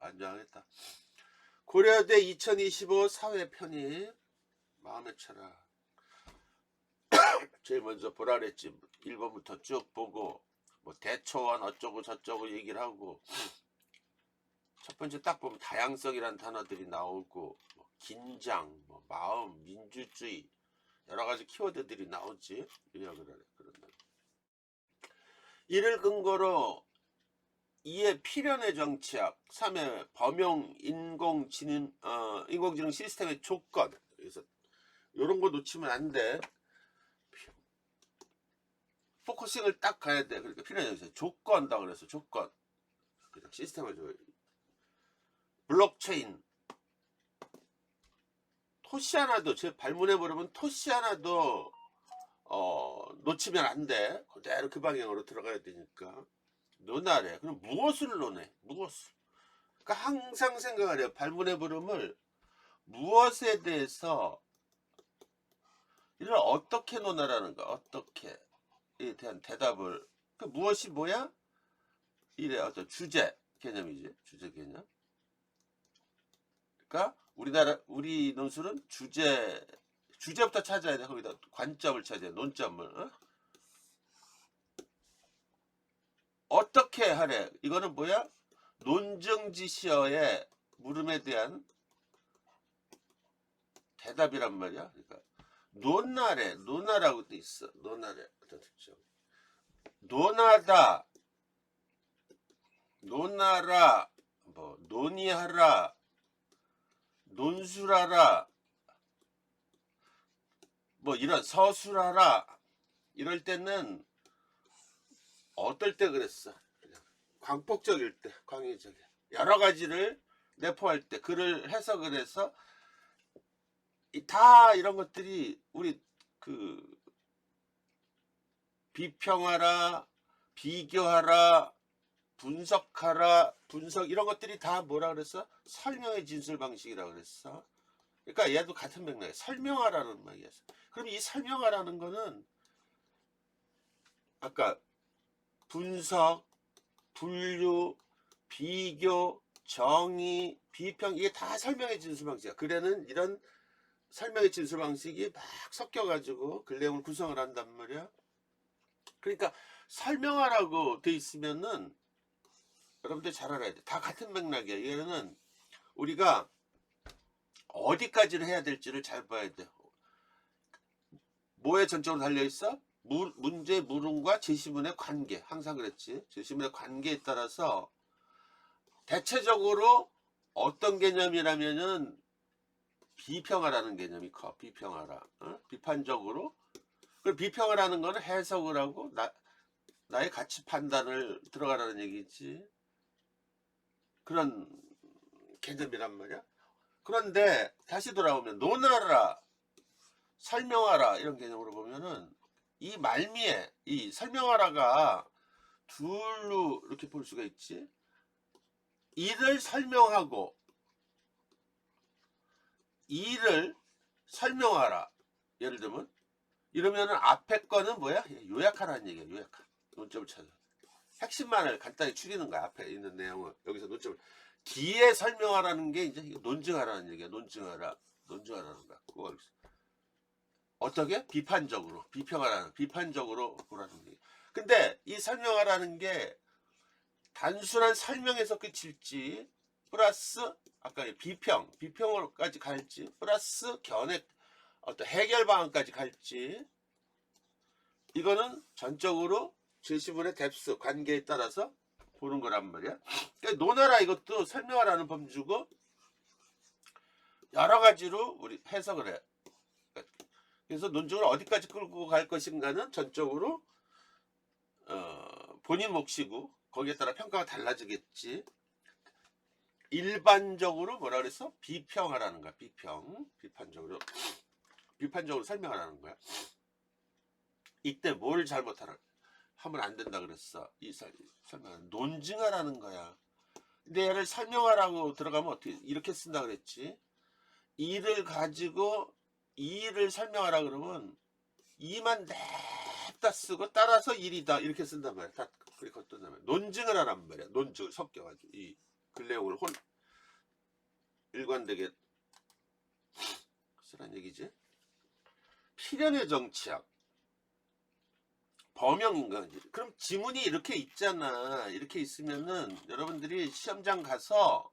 안 좋아하겠다. 고려대 2025 사회 편입 마음에 쳐라. 제일 먼저 보라 그랬지. 1번부터 쭉 보고 뭐 대초원 어쩌고 저쩌고 얘기를 하고, 첫 번째 딱 보면 다양성이라는 단어들이 나오고, 뭐 긴장, 뭐 마음, 민주주의, 여러 가지 키워드들이 나오지. 그런다. 이를 근거로 2의 필연의 정치학, 3의 범용 인공지능 시스템의 조건. 그래서 이런 거 놓치면 안 돼. 포커싱을 딱 가야 돼. 그러니까 필연의 정치학 조건다 그래서 조건. 그냥 시스템을 줘. 블록체인. 토시 하나도, 제 발문해 보려면 토시 하나도 놓치면 안 돼. 그대로 그 방향으로 들어가야 되니까. 논하래. 그럼 무엇을 논해? 무엇을? 그러니까 항상 생각을 해요. 발문의 부름을 무엇에 대해서, 이를 어떻게 논하라는가? 어떻게에 대한 대답을. 그 무엇이 뭐야? 이래 어떤 주제 개념이지. 주제 개념. 그러니까 우리 논술은 주제부터 찾아야 돼. 거기다 관점을 찾아야 돼. 논점을. 어떻게 하래? 이거는 뭐야? 논증지시어의 물음에 대한 대답이란 말이야. 그러니까 논하래. 논하라고 돼 있어. 논하래. 어떤 특징? 논하다. 논하라. 뭐 논의하라. 논술하라. 뭐 이런 서술하라. 이럴 때는 어떨 때 그랬어? 광폭적일 때, 광의적일. 여러 가지를 내포할 때, 글을 해석을 해서 다 이런 것들이 우리 그 비평하라, 비교하라, 분석하라, 분석 이런 것들이 다 뭐라 그랬어? 설명의 진술 방식이라고 그랬어. 그러니까 얘도 같은 맥락에 설명하라는 말이었어. 그럼 이 설명하라는 거는 아까 분석, 분류, 비교, 정의, 비평 이게 다 설명의 진술 방식이야. 글에는 이런 설명의 진술 방식이 막 섞여가지고 글 내용을 구성을 한단 말이야. 그러니까 설명하라고 돼 있으면은 여러분들 잘 알아야 돼. 다 같은 맥락이야. 얘는 우리가 어디까지를 해야 될지를 잘 봐야 돼. 뭐에 전적으로 달려있어? 문제 물음과 제시문의 관계. 항상 그랬지. 제시문의 관계에 따라서 대체적으로 어떤 개념이라면은 비평하라는 개념이 커. 비평하라. 비판적으로. 그 비평하라는 거는 해석을 하고 나의 가치 판단을 들어가라는 얘기지. 그런 개념이란 말이야. 그런데 다시 돌아오면 논하라, 설명하라 이런 개념으로 보면은 이 말미에 이 설명하라가 둘로 이렇게 볼 수가 있지. 이를 설명하고 이를 설명하라. 예를 들면 이러면은 앞에 거는 뭐야? 요약하라는 얘기야. 요약하. 논점을 찾아. 핵심만을 간단히 추리는 거야. 앞에 있는 내용을 여기서 논점을. 뒤에 설명하라는 게 이제 논증하라는 얘기야. 논증하라. 논증하라는 거야. 그거 어떻게? 비판적으로. 비판적으로 보라는 얘기. 근데 이 설명하라는 게 단순한 설명에서 그칠지 플러스 아까 비평으로까지 갈지 플러스 견해 어떤 해결 방안까지 갈지 이거는 전적으로 제시문의 뎁스 관계에 따라서 보는 거란 말이야. 그러니까 논하라 이것도 설명하라는 범주고 여러 가지로 우리 해석을 해. 그래서 논증을 어디까지 끌고 갈 것인가는 전적으로 본인 몫이고 거기에 따라 평가가 달라지겠지. 일반적으로 뭐라 그랬어? 비평하라는 거야. 비판적으로 설명하라는 거야. 이때 뭘 잘못하라 하면 안 된다 그랬어. 이 설명은 논증하라는 거야. 근데 얘를 설명하라고 들어가면 어떻게 이렇게 쓴다 그랬지. 이를 가지고 이를 설명하라 그러면 이만 냅다 쓰고 따라서 일이다 이렇게 쓴단 말이야. 다 그렇게 걷던단 말이야. 논증을 하란 말이야. 논증을 섞여가지고 이 글 내용을 일관되게 쓰란 얘기지. 필연의 정치학, 범용인간지. 그럼 지문이 이렇게 있잖아. 이렇게 있으면은 여러분들이 시험장 가서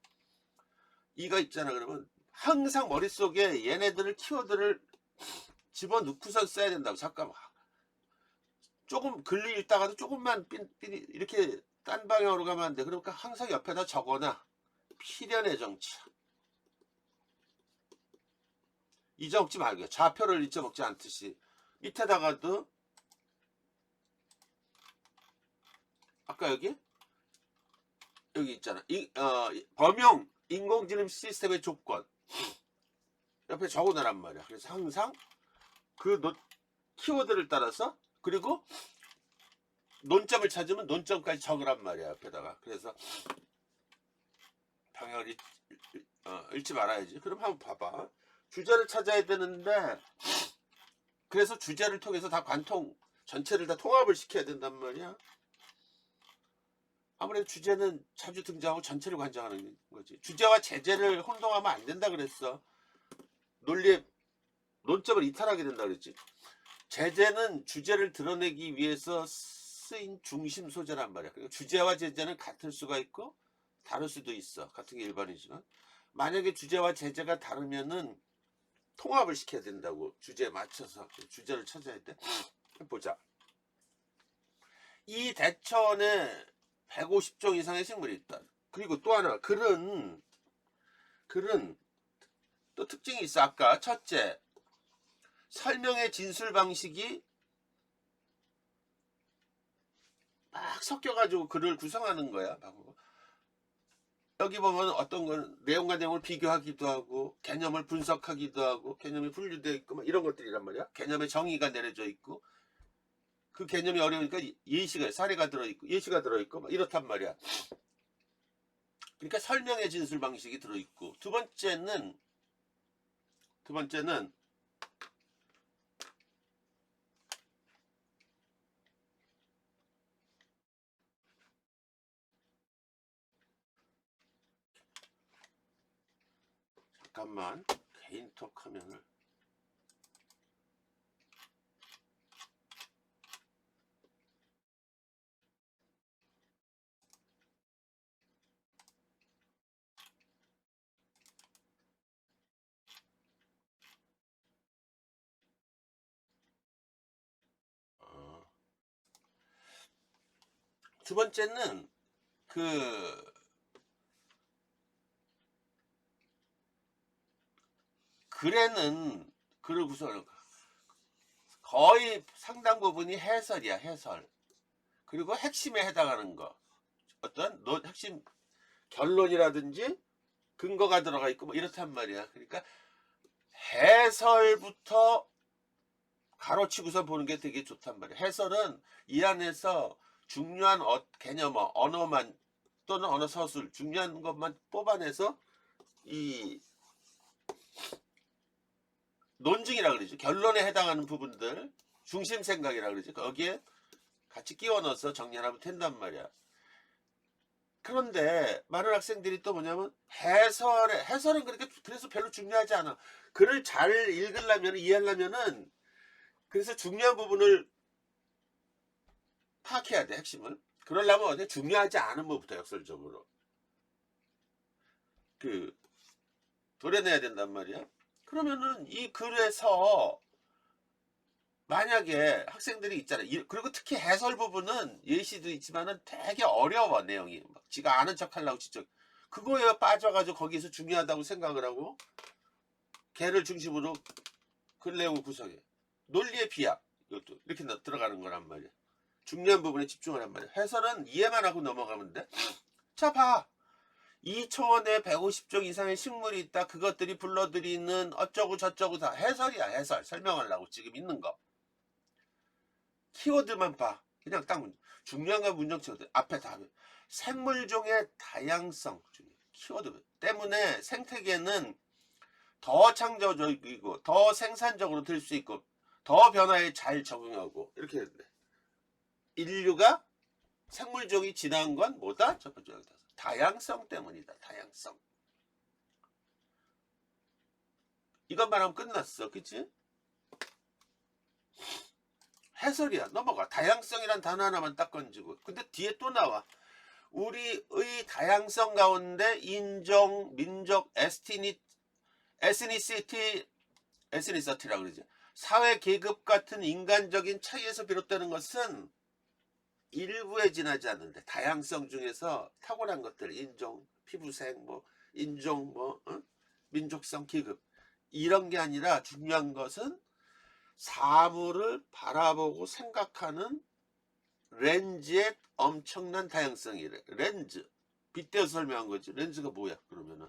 이가 있잖아. 그러면 항상 머릿속에 얘네들을 키워드를 집어넣고선 써야 된다고. 잠깐만. 조금 글리 읽다가도 조금만 이렇게 딴 방향으로 가면 안 돼. 그러니까 항상 옆에다 적어놔. 필연의 정치학. 잊어먹지 말고요. 좌표를 잊어먹지 않듯이. 밑에다가도 아까 여기 있잖아. 범용 인공지능 시스템의 조건 옆에 적어놓으란 말이야. 그래서 항상 그 키워드를 따라서, 그리고 논점을 찾으면 논점까지 적으란 말이야 옆에다가. 그래서 방향을 읽지 말아야지. 그럼 한번 봐봐. 주제를 찾아야 되는데, 그래서 주제를 통해서 다 관통 전체를 다 통합을 시켜야 된단 말이야. 아무래도 주제는 자주 등장하고 전체를 관장하는 거지. 주제와 제재를 혼동하면 안 된다 그랬어. 논리의 논점을 이탈하게 된다 그랬지. 제재는 주제를 드러내기 위해서 쓰인 중심 소재란 말이야. 그러니까 주제와 제재는 같을 수가 있고 다를 수도 있어. 같은 게 일반이지만, 만약에 주제와 제재가 다르면은 통합을 시켜야 된다고. 주제에 맞춰서 주제를 찾아야 돼. 보자. 이 대천에 150종 이상의 식물이 있다. 그리고 또 하나, 글은 또 특징이 있어. 아까 첫째, 설명의 진술 방식이 막 섞여가지고 글을 구성하는 거야. 여기 보면 어떤 건 내용과 내용을 비교하기도 하고, 개념을 분석하기도 하고, 개념이 분류되어 있고, 막 이런 것들이란 말이야. 개념의 정의가 내려져 있고, 그 개념이 어려우니까 예시가, 사례가 들어있고, 예시가 들어있고, 막 이렇단 말이야. 그러니까 설명의 진술 방식이 들어있고, 두 번째는 잠깐만, 개인톡 화면을. 두 번째는 글에는, 글을 구성하는 거의 상당 부분이 해설이야. 해설. 그리고 핵심에 해당하는 거, 어떤 핵심 결론이라든지 근거가 들어가 있고 뭐 이렇단 말이야. 그러니까 해설부터 가로치고서 보는 게 되게 좋단 말이야. 해설은 이 안에서 중요한 개념, 언어만, 또는 언어 서술, 중요한 것만 뽑아내서 이 논증이라 그러지. 결론에 해당하는 부분들, 중심 생각이라 그러지. 거기에 같이 끼워 넣어서 정리하면 된단 말이야. 그런데 많은 학생들이 또 뭐냐면 해설은 그래서 별로 중요하지 않아. 글을 잘 읽으려면, 이해하려면은, 그래서 중요한 부분을 파악해야 돼. 핵심을. 그러려면 어디 중요하지 않은 부분부터 역설적으로 도려내야 된단 말이야. 그러면은 이 글에서 만약에 학생들이 있잖아. 그리고 특히 해설 부분은 예시도 있지만은 되게 어려워. 내용이 막 지가 아는 척 하려고 진짜 그거에 빠져가지고 거기서 중요하다고 생각을 하고 걔를 중심으로 글 내용을 구성해. 논리의 비약, 이것도 이렇게 들어가는 거란 말이야. 중요한 부분에 집중하란 말이야. 해설은 이해만 하고 넘어가면 돼. 자, 봐. 2초원에 150종 이상의 식물이 있다. 그것들이 불러들이는 어쩌고 저쩌고 다 해설이야. 해설. 설명하려고 지금 있는 거. 키워드만 봐. 그냥 딱 중요한 건 문정치거든. 앞에 다 생물종의 다양성 키워드 때문에 생태계는 더 창조적이고 더 생산적으로 될 수 있고 더 변화에 잘 적응하고 이렇게 돼. 인류가 생물종이 진화한 건 뭐다? 첫 번째 다양성 때문이다. 다양성. 이것만 하면 끝났어. 그치? 해설이야. 넘어가. 다양성이란 단어 하나만 딱 건지고. 근데 뒤에 또 나와. 우리의 다양성 가운데 인종, 민족, 에스니시티라고 그러죠. 사회 계급 같은 인간적인 차이에서 비롯되는 것은 일부에 지나지 않는데 다양성 중에서 탁월한 것들, 인종, 피부색, 뭐 인종, 뭐 민족성, 계급 이런 게 아니라 중요한 것은 사물을 바라보고 생각하는 렌즈의 엄청난 다양성이래. 렌즈. 빗대어 설명한 거지. 렌즈가 뭐야? 그러면은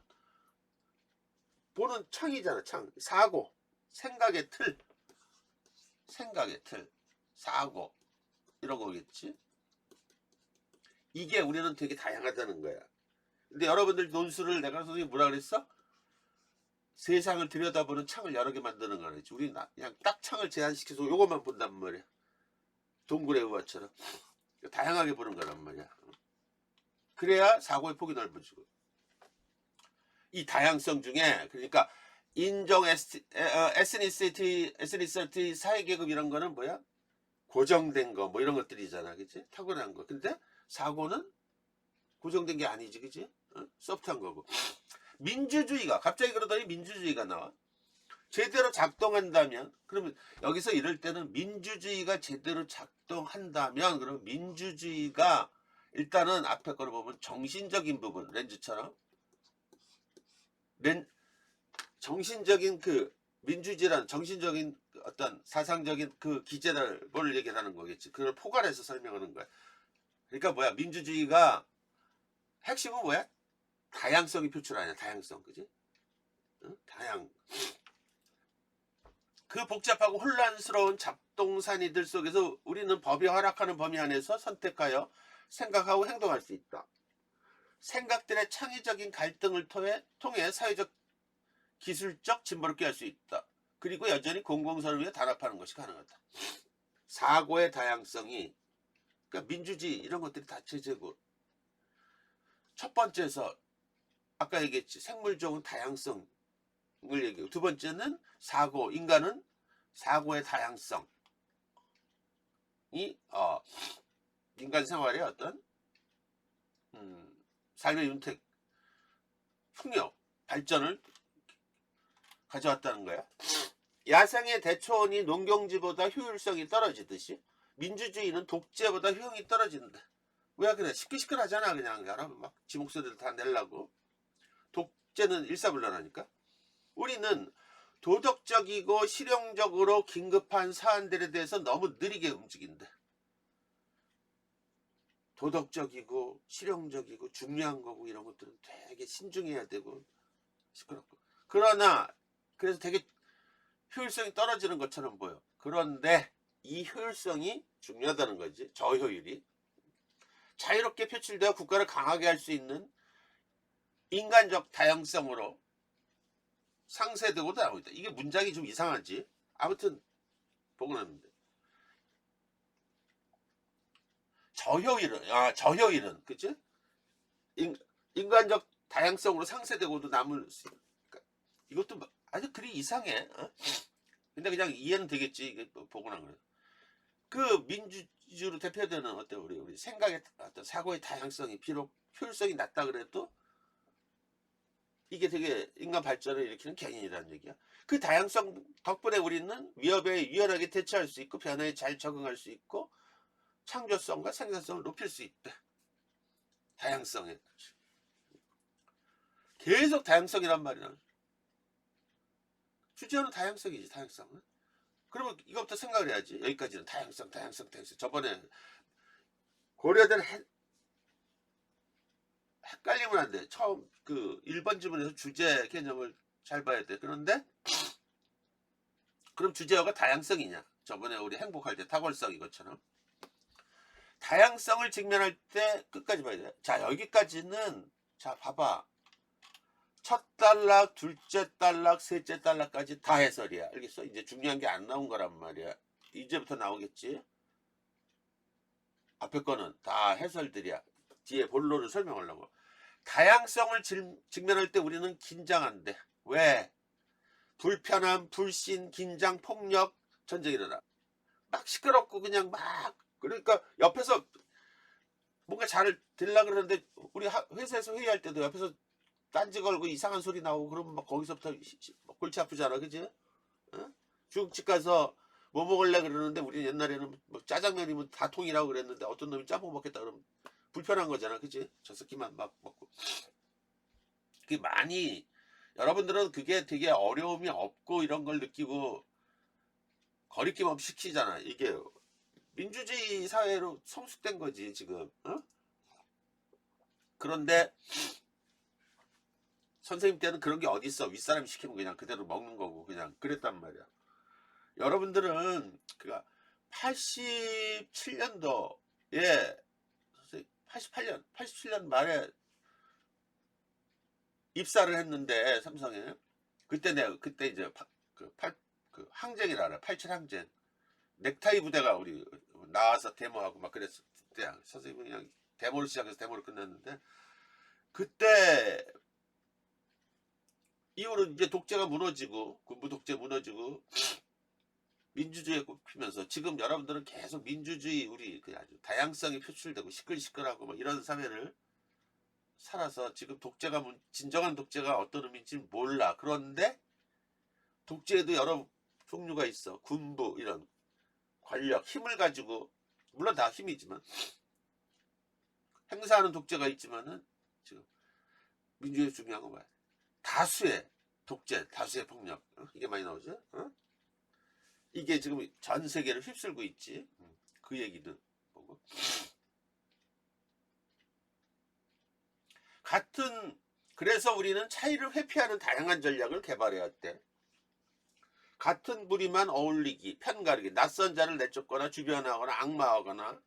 보는 창이잖아. 창. 사고. 생각의 틀. 사고. 이런 거겠지. 이게 우리는 되게 다양하다는 거야. 근데 여러분들 논술을 내가 선생님 뭐라 그랬어? 세상을 들여다보는 창을 여러 개 만드는 거지. 우리는 그냥 딱 창을 제한시켜서 요것만 본단 말이야. 동굴의 우화처럼. 다양하게 보는 거란 말이야. 그래야 사고의 폭이 넓어지고. 이 다양성 중에 그러니까 인종, 에스니시티, 사회계급 이런 거는 뭐야? 고정된 거 뭐 이런 것들이잖아. 그치? 타고난 거. 근데 사고는 고정된 게 아니지. 그치? 소프트한 거고. 민주주의가 갑자기 그러더니 민주주의가 나와. 제대로 작동한다면 그러면 여기서 이럴 때는 민주주의가 제대로 작동한다면 그러면 민주주의가 일단은 앞에 거를 보면 정신적인 부분 렌즈처럼 정신적인 그 민주주의란 정신적인 어떤 사상적인 그 기제를 뭘 얘기하는 거겠지. 그걸 포괄해서 설명하는 거야. 그러니까 뭐야 민주주의가 핵심은 뭐야? 다양성이 표출하냐. 다양성. 그지? 그 복잡하고 혼란스러운 잡동사니들 속에서 우리는 법이 허락하는 범위 안에서 선택하여 생각하고 행동할 수 있다. 생각들의 창의적인 갈등을 통해 사회적 기술적 진보를 꾀할 수 있다. 그리고 여전히 공공선을 위해 단합하는 것이 가능하다. 사고의 다양성이 그러니까 민주주의 이런 것들이 다 제재고 첫 번째에서 아까 얘기했지 생물종은 다양성을 얘기하고 두 번째는 사고 인간은 사고의 다양성이 인간 생활의 어떤 삶의 윤택 풍요 발전을 가져왔다는 거야. 야생의 대초원이 농경지보다 효율성이 떨어지듯이 민주주의는 독재보다 효용이 떨어진다. 왜 그래? 시끌시끌하잖아. 그냥 여러분 막 지 목소리를 다 내려고. 독재는 일사불란하니까. 우리는 도덕적이고 실용적으로 긴급한 사안들에 대해서 너무 느리게 움직인다. 도덕적이고 실용적이고 중요한 거고 이런 것들은 되게 신중해야 되고 시끄럽고. 그러나 그래서 되게 효율성이 떨어지는 것처럼 보여. 그런데 이 효율성이 중요하다는 거지. 저효율이. 자유롭게 표출되어 국가를 강하게 할 수 있는 인간적 다양성으로 상쇄되고도 나오고 있다. 이게 문장이 좀 이상하지. 아무튼 보고 났는데 저효율은 그치? 인간적 다양성으로 상쇄되고도 남을 수 있는. 그러니까 이것도 아주 그리 이상해. 근데 그냥 이해는 되겠지. 이게 보고 난 거예요. 그 민주주의로 대표되는 어떤 우리 생각의 어떤 사고의 다양성이 비록 효율성이 낮다 그래도 이게 되게 인간 발전을 일으키는 개인이라는 얘기야. 그 다양성 덕분에 우리는 위협에 유연하게 대처할 수 있고 변화에 잘 적응할 수 있고 창조성과 생산성을 높일 수 있다. 다양성에 계속 다양성이란 말이야. 주제는 다양성이지. 다양성은. 그러면 이것부터 생각을 해야지. 여기까지는 다양성. 저번에 고려된 헷갈리면 안 돼. 처음 그 1번 지문에서 주제 개념을 잘 봐야 돼. 그런데 그럼 주제어가 다양성이냐? 저번에 우리 행복할 때 탁월성 이것처럼 다양성을 직면할 때 끝까지 봐야 돼. 자 여기까지는 자 봐봐. 첫 단락, 둘째 단락, 셋째 단락까지 다 해설이야. 알겠어? 이제 중요한 게 안 나온 거란 말이야. 이제부터 나오겠지? 앞에 거는 다 해설들이야. 뒤에 본론을 설명하려고. 다양성을 직면할 때 우리는 긴장한대. 왜? 불편함, 불신, 긴장, 폭력, 전쟁이 일어나. 막 시끄럽고 그냥 막 그러니까 옆에서 뭔가 잘 되려고 그러는데 우리 회사에서 회의할 때도 옆에서 딴지 걸고 이상한 소리 나오고 그러면 막 거기서부터 막 골치 아프잖아, 그지? 어? 중국집 가서 뭐 먹을래 그러는데 우리 옛날에는 뭐 짜장면이면 다 통이라고 그랬는데 어떤 놈이 짬뽕 먹겠다 그러면 불편한 거잖아, 그지? 저 새끼만 막 먹고. 그게 많이 여러분들은 그게 되게 어려움이 없고 이런 걸 느끼고 거리낌 없이 시키잖아. 이게 민주주의 사회로 성숙된 거지 지금. 어? 그런데 선생님 때는 그런 게 어디 있어. 윗사람이 시키면 그냥 그대로 먹는 거고 그냥 그랬단 말이야. 여러분들은 그가 87년도에 87년 말에 입사를 했는데 삼성에 그때 내가 그때 이제 그 항쟁이라 알아. 87 항쟁. 넥타이 부대가 우리 나와서 데모하고 막 그랬을 때 선생님이 그냥 데모를 시작해서 데모를 끝냈는데 그때 이후로 이제 독재가 무너지고 군부 독재 무너지고 민주주의에 꼽히면서 지금 여러분들은 계속 민주주의 우리 그 아주 다양성이 표출되고 시끌시끌하고 뭐 이런 사회를 살아서 지금 독재가 진정한 독재가 어떤 의미인지 몰라. 그런데 독재에도 여러 종류가 있어. 군부 이런 권력 힘을 가지고 물론 다 힘이지만 행사하는 독재가 있지만은 지금 민주주의 중요한 건 뭐야? 다수의 독재, 다수의 폭력 이게 많이 나오죠. 어? 이게 지금 전 세계를 휩쓸고 있지. 그 얘기도 보고 같은 그래서 우리는 차이를 회피하는 다양한 전략을 개발해야 돼. 같은 무리만 어울리기, 편가르기, 낯선 자를 내쫓거나 주변하거나 악마하거나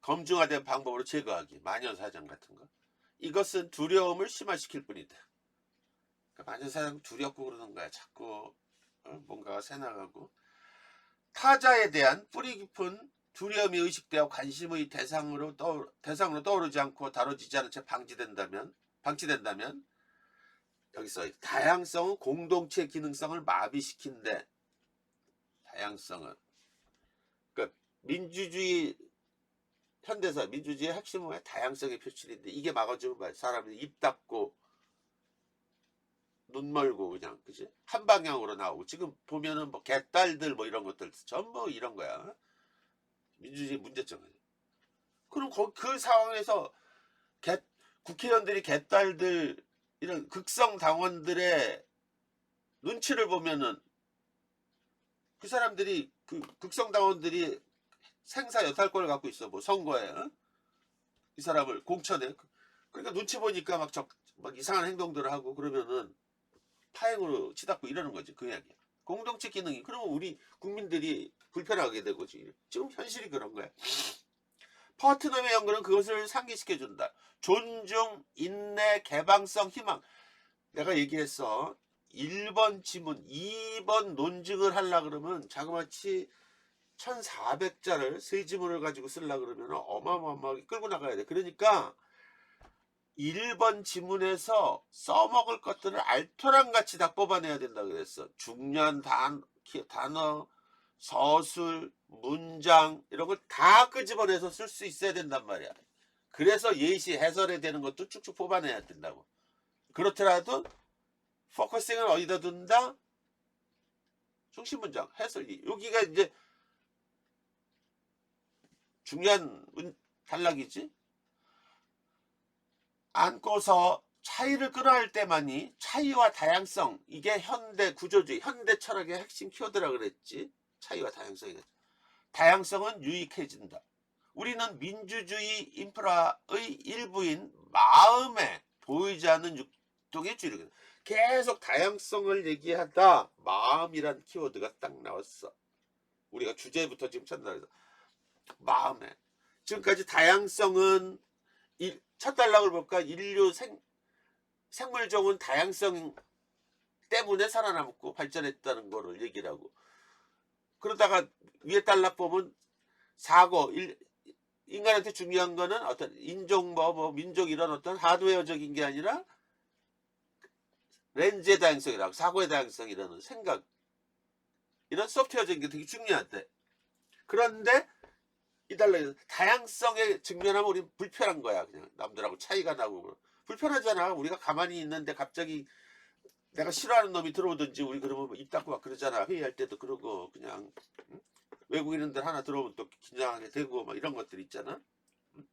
검증화된 방법으로 제거하기, 마녀사냥 같은 거. 이것은 두려움을 심화시킬 뿐이다. 그러니까 마녀사냥 두렵고 그러는 거야. 자꾸 뭔가가 새나가고 타자에 대한 뿌리 깊은 두려움이 의식되어 관심의 대상으로 떠오르지 않고 다뤄지지 않은 채 방치된다면 여기서 다양성은 공동체 기능성을 마비시킨대. 다양성은 그러니까 민주주의 현대사 민주주의의 핵심은 뭐야? 다양성의 표출인데 이게 막아주면 사람들이 입 닫고 눈 멀고 그냥 그지 한 방향으로 나오고 지금 보면은 뭐 개딸들 뭐 이런 것들 전부 이런 거야. 민주주의 문제점은. 그럼 그 상황에서 국회의원들이 개딸들 이런 극성 당원들의 눈치를 보면은 그 사람들이 그 극성 당원들이 생사 여탈권을 갖고 있어. 뭐 선거에 이 사람을 공천해. 그러니까 눈치 보니까 막 이상한 행동들을 하고 그러면은 파행으로 치닫고 이러는 거지. 그 이야기야. 공동체 기능이 그러면 우리 국민들이 불편하게 되고 지금 현실이 그런 거야. 퍼트넘의 연구는 그것을 상기시켜준다. 존중, 인내, 개방성, 희망. 내가 얘기했어. 1번 지문, 2번 논증을 하려고 그러면 자그마치 1400자를 세 지문을 가지고 쓰려고 그러면 어마어마하게 끌고 나가야 돼. 그러니까 1번 지문에서 써먹을 것들을 알토란같이 다 뽑아내야 된다고 그랬어. 중요한 단어, 서술, 문장 이런 걸 다 끄집어내서 쓸 수 있어야 된단 말이야. 그래서 예시 해설에 되는 것도 쭉쭉 뽑아내야 된다고. 그렇더라도 포커싱을 어디다 둔다? 중심 문장, 해설. 여기가 이제 중요한 단락이지. 안고서 차이를 끌어낼 때만이 차이와 다양성 이게 현대 구조주의 현대 철학의 핵심 키워드라 그랬지. 차이와 다양성이 다양성은 유익해진다. 우리는 민주주의 인프라의 일부인 마음에 보이지 않는 육동의 주의를 계속 다양성을 얘기하다 마음이란 키워드가 딱 나왔어. 우리가 주제부터 지금 찾는다 그래서 마음에 지금까지 다양성은 첫 단락을 볼까? 인류 생물종은 다양성 때문에 살아남고 발전했다는 거를 얘기를 하고 그러다가 위에 단락 보면 사고 인간한테 중요한 거는 어떤 인종 뭐 민족 이런 어떤 하드웨어적인 게 아니라 렌즈의 다양성이라고, 사고의 다양성이라는 생각, 이런 소프트웨어적인 게 되게 중요한데, 그런데 이달러 다양성에 직면하면 우리 불편한 거야. 그냥 남들하고 차이가 나고 불편하잖아. 우리가 가만히 있는데 갑자기 내가 싫어하는 놈이 들어오든지, 우리 그러면 입 닫고 막 그러잖아. 회의할 때도 그러고, 그냥 응? 외국인들 하나 들어오면 또 긴장하게 되고 막 이런 것들 있잖아. 응?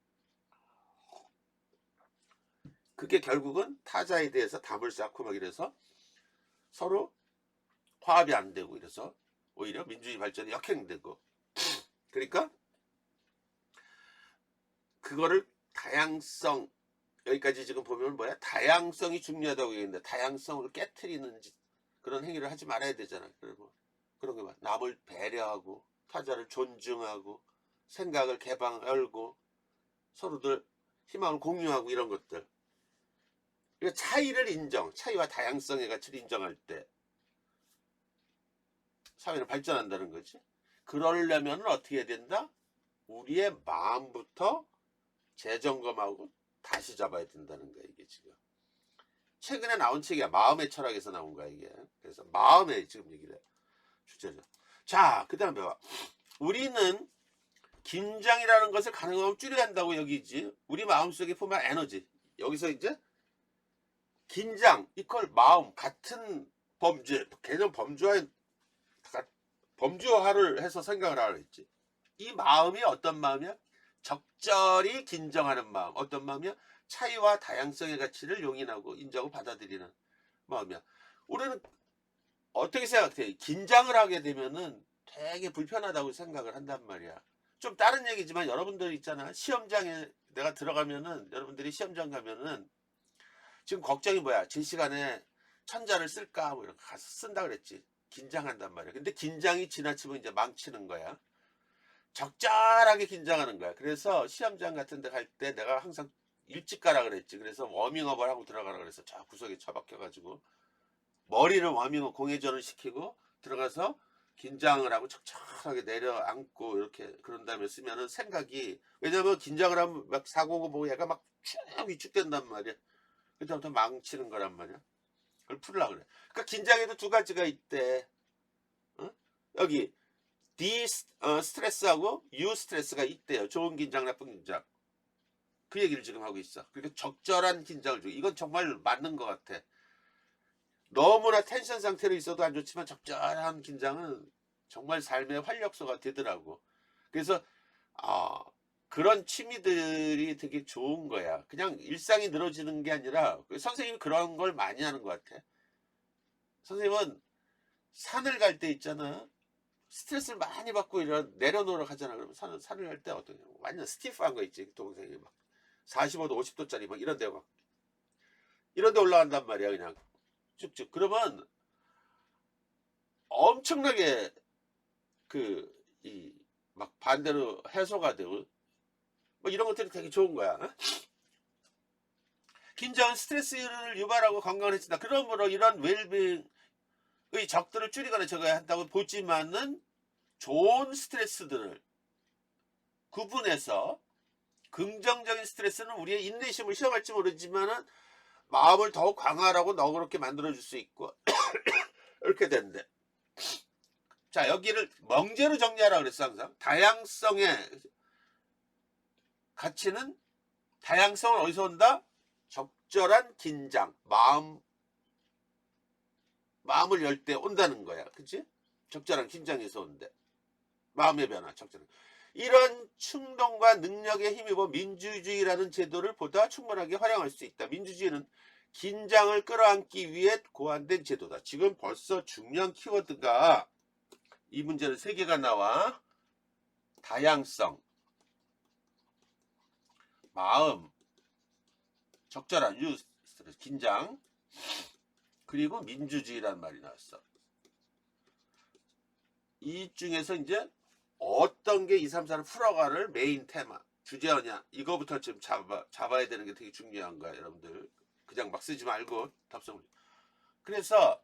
그게 결국은 타자에 대해서 담을 쌓고 막 이래서 서로 화합이 안 되고, 이래서 오히려 민주주의 발전이 역행되고. 그러니까 그거를 다양성, 여기까지 지금 보면 뭐야? 다양성이 중요하다고 얘기했는데, 다양성을 깨트리는 그런 행위를 하지 말아야 되잖아. 그리고 그런 게 막 남을 배려하고, 타자를 존중하고, 생각을 개방 열고, 서로들 희망을 공유하고, 이런 것들. 그러니까 차이를 인정, 차이와 다양성의 가치를 인정할 때 사회는 발전한다는 거지. 그러려면 어떻게 해야 된다? 우리의 마음부터 재점검하고 다시 잡아야 된다는 거야, 이게 지금. 최근에 나온 책이야. 마음의 철학에서 나온 거야, 이게. 그래서 마음의 지금 얘기를 해. 주제죠. 자, 그 다음에 봐. 우리는 긴장이라는 것을 가능하면 줄여야 한다고 여기지. 우리 마음속에 포함한 에너지. 여기서 이제 긴장, 이퀄 마음, 같은 범죄, 개념 범주화를 해서 생각을 하라 했지. 이 마음이 어떤 마음이야? 적절히 긴장하는 마음. 어떤 마음이야? 차이와 다양성의 가치를 용인하고 인정하고 받아들이는 마음이야. 우리는 어떻게 생각해? 긴장을 하게 되면은 되게 불편하다고 생각을 한단 말이야. 좀 다른 얘기지만, 여러분들 있잖아. 시험장에 내가 들어가면은, 여러분들이 시험장 가면은 지금 걱정이 뭐야? 제 시간에 천자를 쓸까? 뭐 이런 거 가서 쓴다 그랬지. 긴장한단 말이야. 근데 긴장이 지나치면 이제 망치는 거야. 적절하게 긴장하는 거야. 그래서 시험장 같은 데 갈 때 내가 항상 일찍 가라 그랬지. 그래서 워밍업을 하고 들어가라 그래서 저 구석에 처박혀가지고 머리를 워밍업, 공회전을 시키고 들어가서 긴장을 하고 적절하게 내려앉고 이렇게 그런 다음에 쓰면은 생각이, 왜냐면 긴장을 하면 막 사고고 뭐 얘가 막 쭉 위축된단 말이야. 그다음부터 망치는 거란 말이야. 그걸 풀으려고 그래. 그러니까 긴장에도 두 가지가 있대. 어? 여기 스트레스하고 U 스트레스가 있대요. 좋은 긴장, 나쁜 긴장. 그 얘기를 지금 하고 있어. 그러니까 적절한 긴장을 주고, 이건 정말 맞는 것 같아. 너무나 텐션 상태로 있어도 안 좋지만 적절한 긴장은 정말 삶의 활력소가 되더라고. 그래서 그런 취미들이 되게 좋은 거야. 그냥 일상이 늘어지는 게 아니라, 선생님이 그런 걸 많이 하는 것 같아. 선생님은 산을 갈 때 있잖아. 스트레스를 많이 받고 이런 내려놓으러 가잖아. 그러면 산을 갈 때 어떤, 완전 스티프한 거 있지. 동생이 막 45도 50도짜리 막 이런 데 막 이런 데 올라간단 말이야. 그냥 쭉쭉. 그러면 엄청나게 막 반대로 해소가 되고 뭐 이런 것들이 되게 좋은 거야. 긴장은 스트레스를 유발하고 건강을 해친다. 그러므로 이런 웰빙의 적들을 줄이거나 적어야 한다고 보지만은, 좋은 스트레스들을 구분해서 긍정적인 스트레스는 우리의 인내심을 시험할지 모르지만은 마음을 더욱 강화하고 너그럽게 만들어줄 수 있고 이렇게 되는데, 자, 여기를 멍제로 정리하라 그랬어. 항상 다양성의 가치는, 다양성은 어디서 온다? 적절한 긴장, 마음을 열 때 온다는 거야. 그치? 적절한 긴장에서 온대. 마음의 변화, 적절한. 이런 충동과 능력에 힘입어 민주주의라는 제도를 보다 충분하게 활용할 수 있다. 민주주의는 긴장을 끌어안기 위해 고안된 제도다. 지금 벌써 중요한 키워드가, 이 문제는 3개가 나와. 다양성, 마음, 적절한 스트레스, 긴장, 그리고 민주주의라는 말이 나왔어. 이 중에서 이제 어떤 게 2, 3, 4를 풀어가를 메인 테마, 주제어냐, 이거부터 좀 잡아야 되는 게 되게 중요한 거야, 여러분들. 그냥 막 쓰지 말고 답성을. 그래서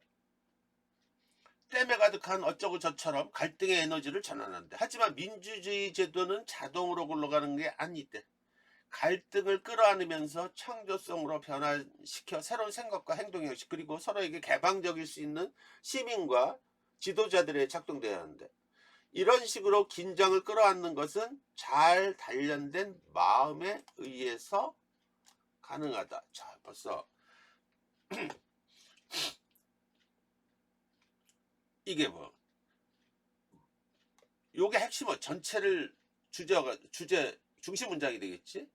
댐에 가득한 어쩌고 저처럼 갈등의 에너지를 전환한대. 하지만 민주주의 제도는 자동으로 굴러가는 게 아니대. 갈등을 끌어안으면서 창조성으로 변화시켜 새로운 생각과 행동 형식 그리고 서로에게 개방적일 수 있는 시민과 지도자들에 작동돼야 하는데 이런 식으로 긴장을 끌어안는 것은 잘 단련된 마음에 의해서 가능하다. 자, 벌써 이게 뭐 요게 핵심은 전체를 주제 중심 문장이 되겠지.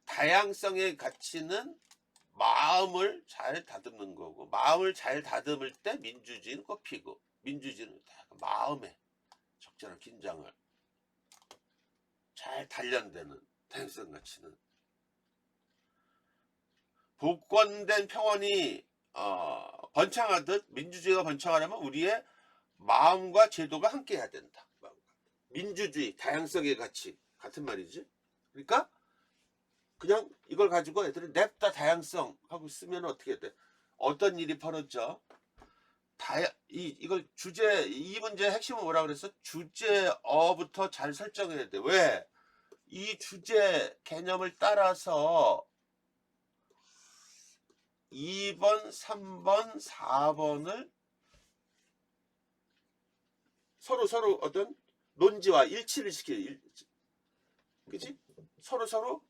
다양성의 가치는 마음을 잘 다듬는 거고 마음을 잘 다듬을 때 민주주의는 꼽히고 민주주의는 마음의 적절한 긴장을 잘 단련되는 다양성 가치는 복권된 평원이 번창하듯 민주주의가 번창하려면 우리의 마음과 제도가 함께 해야 된다. 민주주의 다양성의 가치 같은 말이지. 그러니까 그냥 이걸 가지고 애들이 냅다 다양성 하고 쓰면 어떻게 돼? 어떤 일이 벌어져? 이걸 이 문제의 핵심은 뭐라 그랬어? 주제어부터 잘 설정해야 돼. 왜? 이 주제 개념을 따라서 2번, 3번, 4번을 서로 어떤 논지와 일치를 그치? 서로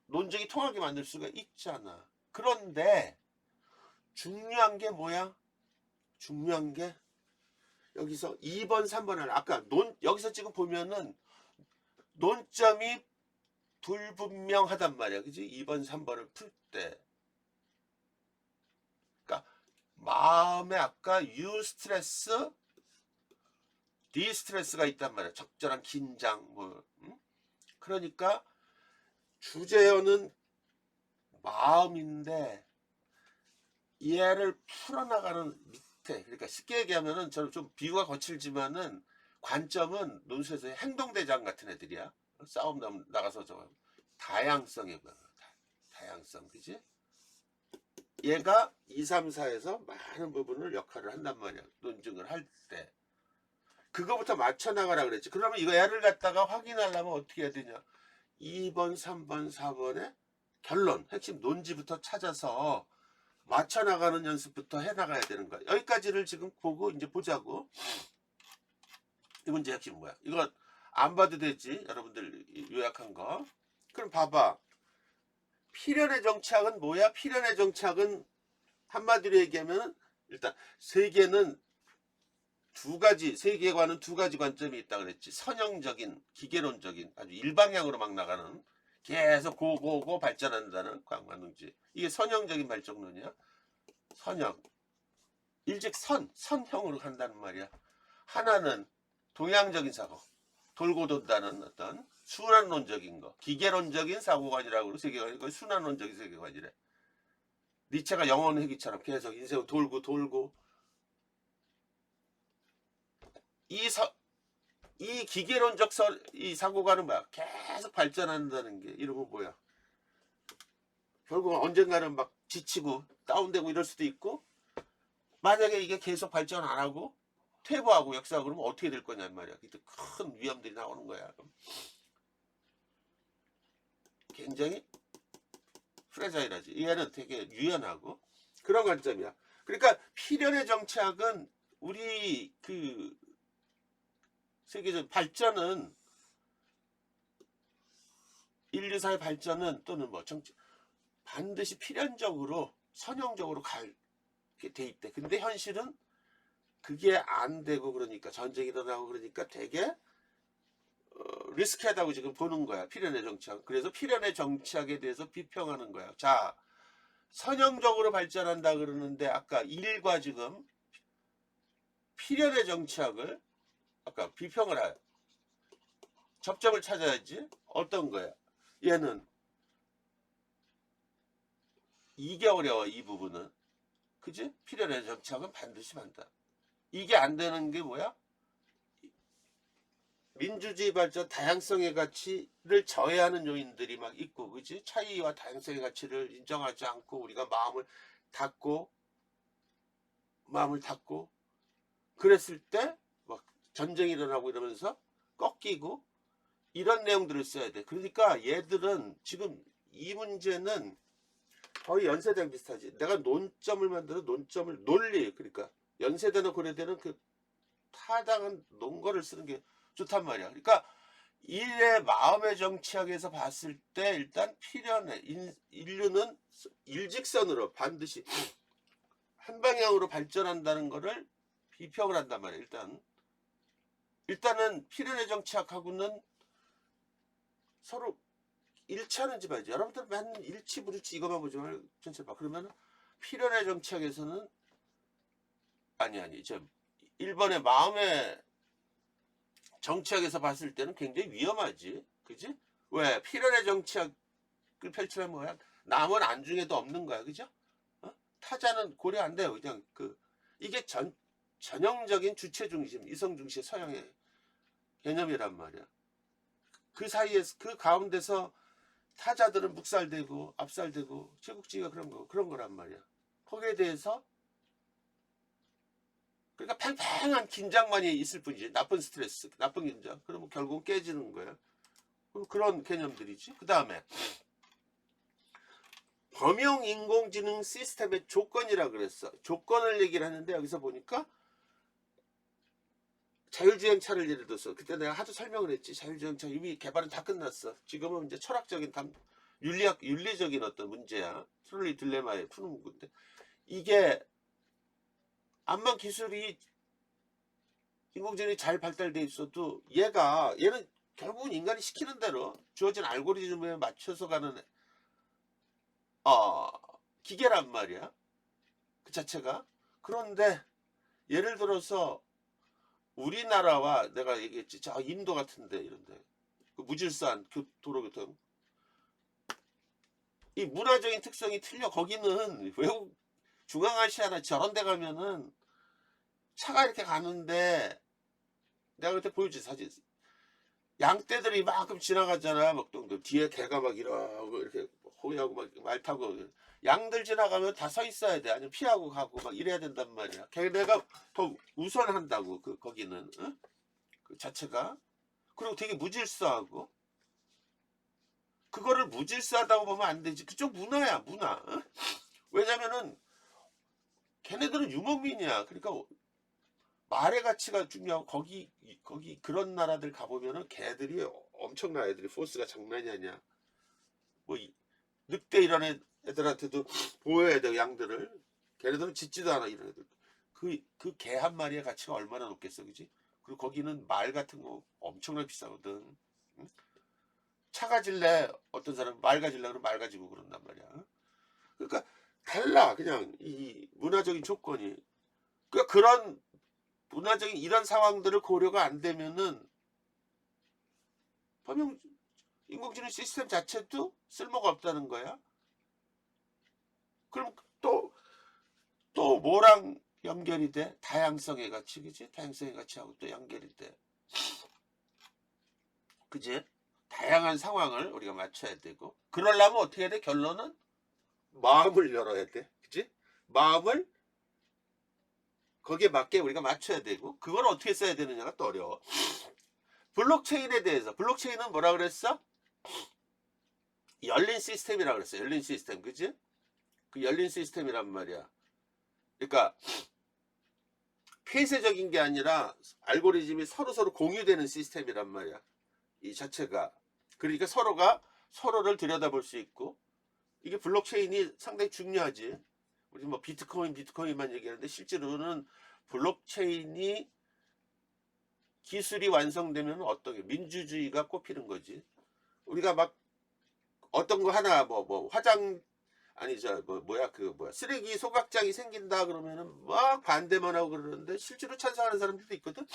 논쟁이 통하게 만들 수가 있잖아. 그런데 중요한 게 뭐야? 중요한 게 여기서 2번, 3번을 아까 여기서 지금 보면은 논점이 불분명하단 말이야. 그지? 2번, 3번을 풀 때. 그러니까 마음에 아까 유스트레스, 디스트레스가 있단 말이야. 적절한 긴장 뭐. 그러니까 주제어는 마음인데 얘를 풀어나가는 밑에 그러니까 쉽게 얘기하면은 저는 좀 비유가 거칠지만은 관점은 논술에서 행동대장 같은 애들이야. 싸움 나가서 저 다양성에 다양성 그지? 얘가 2, 3, 4에서 많은 부분을 역할을 한단 말이야. 논증을 할 때. 그거부터 맞춰 나가라 그랬지. 그러면 이거 얘를 갖다가 확인하려면 어떻게 해야 되냐? 2번, 3번, 4번의 결론, 핵심 논지부터 찾아서 맞춰 나가는 연습부터 해 나가야 되는 거야. 여기까지를 지금 보고 이제 보자고. 이 문제 핵심 뭐야? 이거 안 봐도 되지. 여러분들 요약한 거. 그럼 봐봐. 필연의 정착은 뭐야? 필연의 정착은 한마디로 얘기하면 일단 세계는 세계관은 두 가지 관점이 있다 그랬지. 선형적인, 기계론적인, 아주 일방향으로 막 나가는 계속 고고고 발전한다는 관광능지. 이게 선형적인 발전론이야. 선형. 일즉 선형으로 간다는 말이야. 하나는 동양적인 사고, 돌고 돈다는 어떤 순환론적인 거, 기계론적인 사고관이라고 세계관이 순환론적인 세계관이래. 니체가 영혼 회귀처럼 계속 인생을 돌고 이 기계론적 이 사고관은 뭐야? 계속 발전한다는 게 이러고 뭐야? 결국은 언젠가는 막 지치고 다운되고 이럴 수도 있고 만약에 이게 계속 발전 안 하고 퇴보하고 역사하고 그러면 어떻게 될 거냐 말이야. 그때 큰 위험들이 나오는 거야. 굉장히 프레자일하지. 얘는 되게 유연하고 그런 관점이야. 그러니까 필연의 정착은 우리 그 세계적 발전은 인류사의 발전은 또는 뭐 반드시 필연적으로 선형적으로 갈게 돼 있대. 근데 현실은 그게 안 되고 그러니까 전쟁이 일어나고 그러니까 되게 리스키하다고 지금 보는 거야. 필연의 정착. 그래서 필연의 정착에 대해서 비평하는 거야. 자, 선형적으로 발전한다 그러는데 아까 일과 지금 필연의 정착을 아까 비평을 할 접점을 찾아야지. 어떤 거야? 얘는 이게 어려워. 이 부분은. 그지? 필연의 정착은 반드시 한다. 이게 안 되는 게 뭐야? 민주주의 발전 다양성의 가치를 저해하는 요인들이 막 있고 그지? 차이와 다양성의 가치를 인정하지 않고 우리가 마음을 닫고 그랬을 때 막 전쟁이 일어나고 이러면서 꺾이고 이런 내용들을 써야 돼. 그러니까 얘들은 지금 이 문제는 거의 연세대랑 비슷하지. 내가 논점을 만들어 논점을 논리, 그러니까 연세대나 고려대는 그 타당한 논거를 쓰는 게 좋단 말이야. 그러니까 일의 마음의 정치학에서 봤을 때 일단 필연해. 인류는 일직선으로 반드시 한 방향으로 발전한다는 거를 비평을 한단 말이야. 일단은 필연의 정치학하고는 서로 일치하는지 봐야지. 여러분들 맨 일치 부르치 이거만 보지 말고 전체를 봐. 그러면 필연의 정치학에서는 아니 저 1번의 마음의 정치학에서 봤을 때는 굉장히 위험하지. 그지? 왜? 필연의 정치학을 펼치면 뭐야? 남은 안중에도 없는 거야. 그죠? 어? 타자는 고려 안 돼요. 그냥 이게 전형적인 주체 중심, 이성 중심 서양의 개념이란 말이야. 그 사이에서, 그 가운데서 타자들은 묵살되고 압살되고 제국주의가 그런 거란 말이야. 거기에 대해서 그러니까 팽팽한 긴장만이 있을 뿐이지. 나쁜 스트레스, 나쁜 긴장. 그러면 결국 깨지는 거야. 그런 개념들이지. 그 다음에 범용 인공지능 시스템의 조건이라 그랬어. 조건을 얘기를 하는데 여기서 보니까 자율주행차를 예를 들어서 그때 내가 하도 설명을 했지. 자율주행차 이미 개발은 다 끝났어. 지금은 이제 철학적인 윤리적인 어떤 문제야. 트롤리 딜레마에 푸는 건데 이게 암만 기술이 인공지능이 잘 발달돼 있어도 얘는 결국은 인간이 시키는 대로 주어진 알고리즘에 맞춰서 가는 기계란 말이야. 그 자체가. 그런데 예를 들어서 우리나라와 내가 얘기했지. 저 인도 같은데 이런데 그 무질서한 도로교통 이 문화적인 특성이 틀려. 거기는 외국 중앙아시아나 저런 데 가면은 차가 이렇게 가는데 내가 그때 보여준 사진 양떼들이 막끔 지나가잖아. 막 또 뒤에 개가 막 이러고 이렇게 호위하고 막 말 타고 양들 지나가면 다 서 있어야 돼. 아니면 피하고 가고 막 이래야 된단 말이야. 걔네가 더 우선한다고 거기는 그 자체가. 그리고 되게 무질서하고 그거를 무질서하다고 보면 안 되지. 그쪽 문화야 문화. 왜냐면은 걔네들은 유목민이야. 그러니까 말의 가치가 중요하고 거기 그런 나라들 가보면은 걔들이 엄청나. 애들이 포스가 장난이 아니야. 뭐 늑대 이런 애들한테도 보호해야 돼. 양들을. 걔네들은 짖지도 않아. 이런 애들 그 개 한 마리의 가치가 얼마나 높겠어. 그지? 그리고 거기는 말 같은 거 엄청나게 비싸거든. 응? 차 가질래 어떤 사람은 말 가질래 그러면 말 가지고 그런단 말이야. 그러니까 달라. 그냥 이 문화적인 조건이. 그러니까 그런 문화적인 이런 상황들을 고려가 안 되면은 범용 인공지능 시스템 자체도 쓸모가 없다는 거야. 그럼 또 뭐랑 연결이 돼? 다양성의 가치. 그지? 다양성의 가치하고 또 연결이 돼. 그지? 다양한 상황을 우리가 맞춰야 되고 그러려면 어떻게 해야 돼? 결론은 마음을 열어야 돼. 그지? 마음을 거기에 맞게 우리가 맞춰야 되고 그걸 어떻게 써야 되느냐가 또 어려워. 블록체인에 대해서 블록체인은 뭐라 그랬어? 열린 시스템이라 그랬어. 열린 시스템. 그지? 그 열린 시스템이란 말이야. 그러니까 폐쇄적인 게 아니라 알고리즘이 서로 공유되는 시스템이란 말이야. 이 자체가. 그러니까 서로가 서로를 들여다볼 수 있고 이게 블록체인이 상당히 중요하지. 우리 뭐 비트코인만 얘기하는데 실제로는 블록체인이 기술이 완성되면 어떻게 민주주의가 꼽히는 거지. 우리가 막 어떤 거 하나 뭐 화장 아니 뭐야 쓰레기 소각장이 생긴다 그러면은 막 반대만 하고 그러는데 실제로 찬성하는 사람들도 있거든.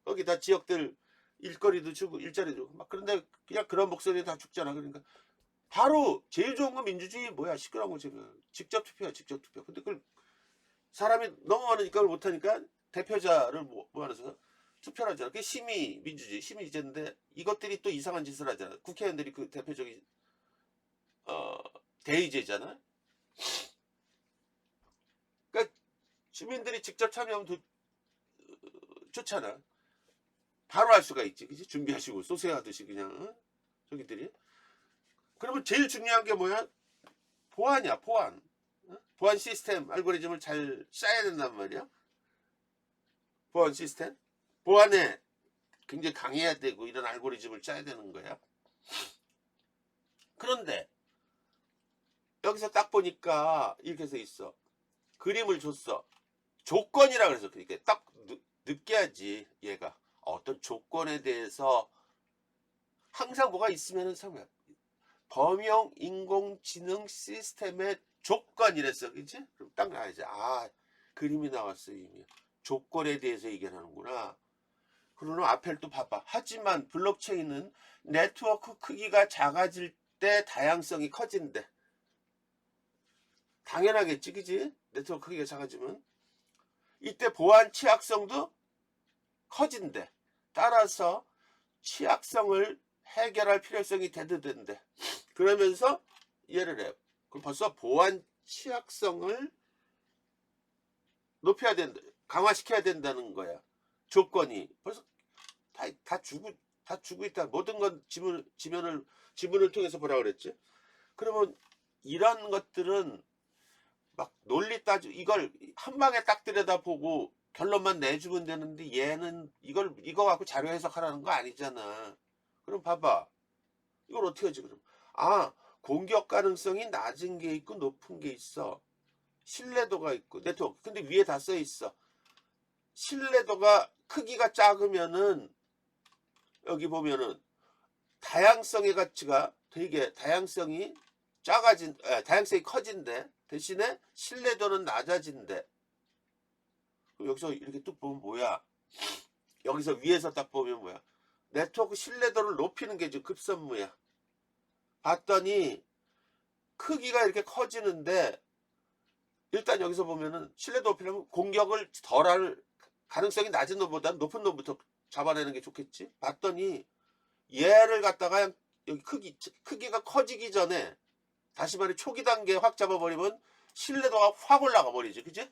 거기다 지역들 일거리도 주고 일자리 주고 막. 그런데 그냥 그런 목소리 다 죽잖아. 그러니까 바로 제일 좋은 건 민주주의 뭐야. 시끄러운 거 지금 직접 투표야. 직접 투표. 근데 그걸 사람이 너무 많으니까 그걸 못하니까 대표자를 모아서 투표를 하잖아. 그게 심의 민주주의 심의제인데 이것들이 또 이상한 짓을 하잖아. 국회의원들이 그 대표적인 어 대의제잖아. 그러니까 주민들이 직접 참여하면 좋잖아. 바로 할 수가 있지. 그치? 준비하시고 소세하듯이 그냥 저기들이. 그러면 제일 중요한 게 뭐야? 보안이야. 보안. 보안 시스템 알고리즘을 잘 짜야 된단 말이야. 보안 시스템. 보안에 굉장히 강해야 되고 이런 알고리즘을 짜야 되는 거야. 그런데 여기서 딱 보니까 이렇게 써 있어. 그림을 줬어. 조건이라 그래서 그러니까 딱 느껴야지 얘가 어떤 조건에 대해서 항상 뭐가 있으면은 상관. 범용 인공지능 시스템의 조건이랬어, 그치? 그럼 딱 나야지. 아, 그림이 나왔어 이미. 조건에 대해서 얘기하는구나. 그러면 앞을 또 봐봐. 하지만 블록체인은 네트워크 크기가 작아질 때 다양성이 커진대. 당연하겠지, 그지? 네트워크 크기가 작아지면 이때 보안 취약성도 커진대. 따라서 취약성을 해결할 필요성이 대두된대. 그러면서 얘를 해. 그럼 벌써 보안 취약성을 높여야 된다, 강화시켜야 된다는 거야. 조건이 벌써 다 주고 있다. 모든 건 지문을 통해서 보라 그랬지. 그러면 이런 것들은 막 논리 이걸 한 방에 딱 들여다보고 결론만 내주면 되는데 얘는 이거 갖고 자료 해석하라는 거 아니잖아. 그럼 봐봐. 이걸 어떻게 하지 그럼? 아, 공격 가능성이 낮은 게 있고 높은 게 있어. 신뢰도가 있고 네트워크. 근데 위에 다 써 있어. 신뢰도가 크기가 작으면은 여기 보면은 다양성의 가치가 되게 다양성이 다양성이 커진대. 대신에 신뢰도는 낮아진대. 여기서 이렇게 뚝 보면 뭐야? 여기서 위에서 딱 보면 뭐야? 네트워크 신뢰도를 높이는 게 지금 급선무야. 봤더니 크기가 이렇게 커지는데 일단 여기서 보면은 신뢰도 높이려면 공격을 덜할 가능성이 낮은 놈보다 높은 놈부터 잡아내는 게 좋겠지. 봤더니 얘를 갖다가 여기 크기가 커지기 전에 다시 말해 초기 단계에 확 잡아버리면 신뢰도가 확 올라가 버리지. 그지?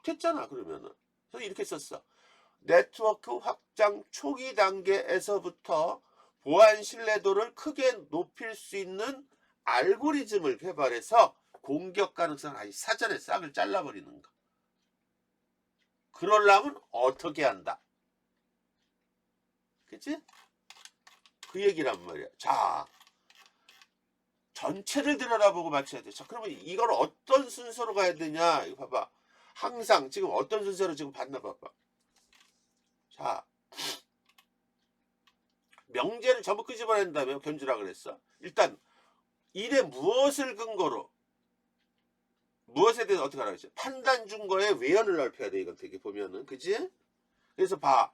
됐잖아 그러면은. 그래서 이렇게 썼어. 네트워크 확장 초기 단계에서부터 보안 신뢰도를 크게 높일 수 있는 알고리즘을 개발해서 공격 가능성을 아예 사전에 싹을 잘라버리는 거. 그러려면 어떻게 한다? 그치? 그 얘기란 말이야. 자, 전체를 들여다보고 맞춰야 돼. 자, 그러면 이걸 어떤 순서로 가야 되냐? 이거 봐봐. 항상 지금 어떤 순서로 지금 봤나 봐봐. 자, 명제를 전부 끄집어낸다면 견주라 그랬어. 일단 일에 무엇을 근거로 무엇에 대해서 어떻게 하라고 했지? 판단 준거에 외연을 넓혀야 돼. 이건 되게 보면은 그지? 그래서 봐.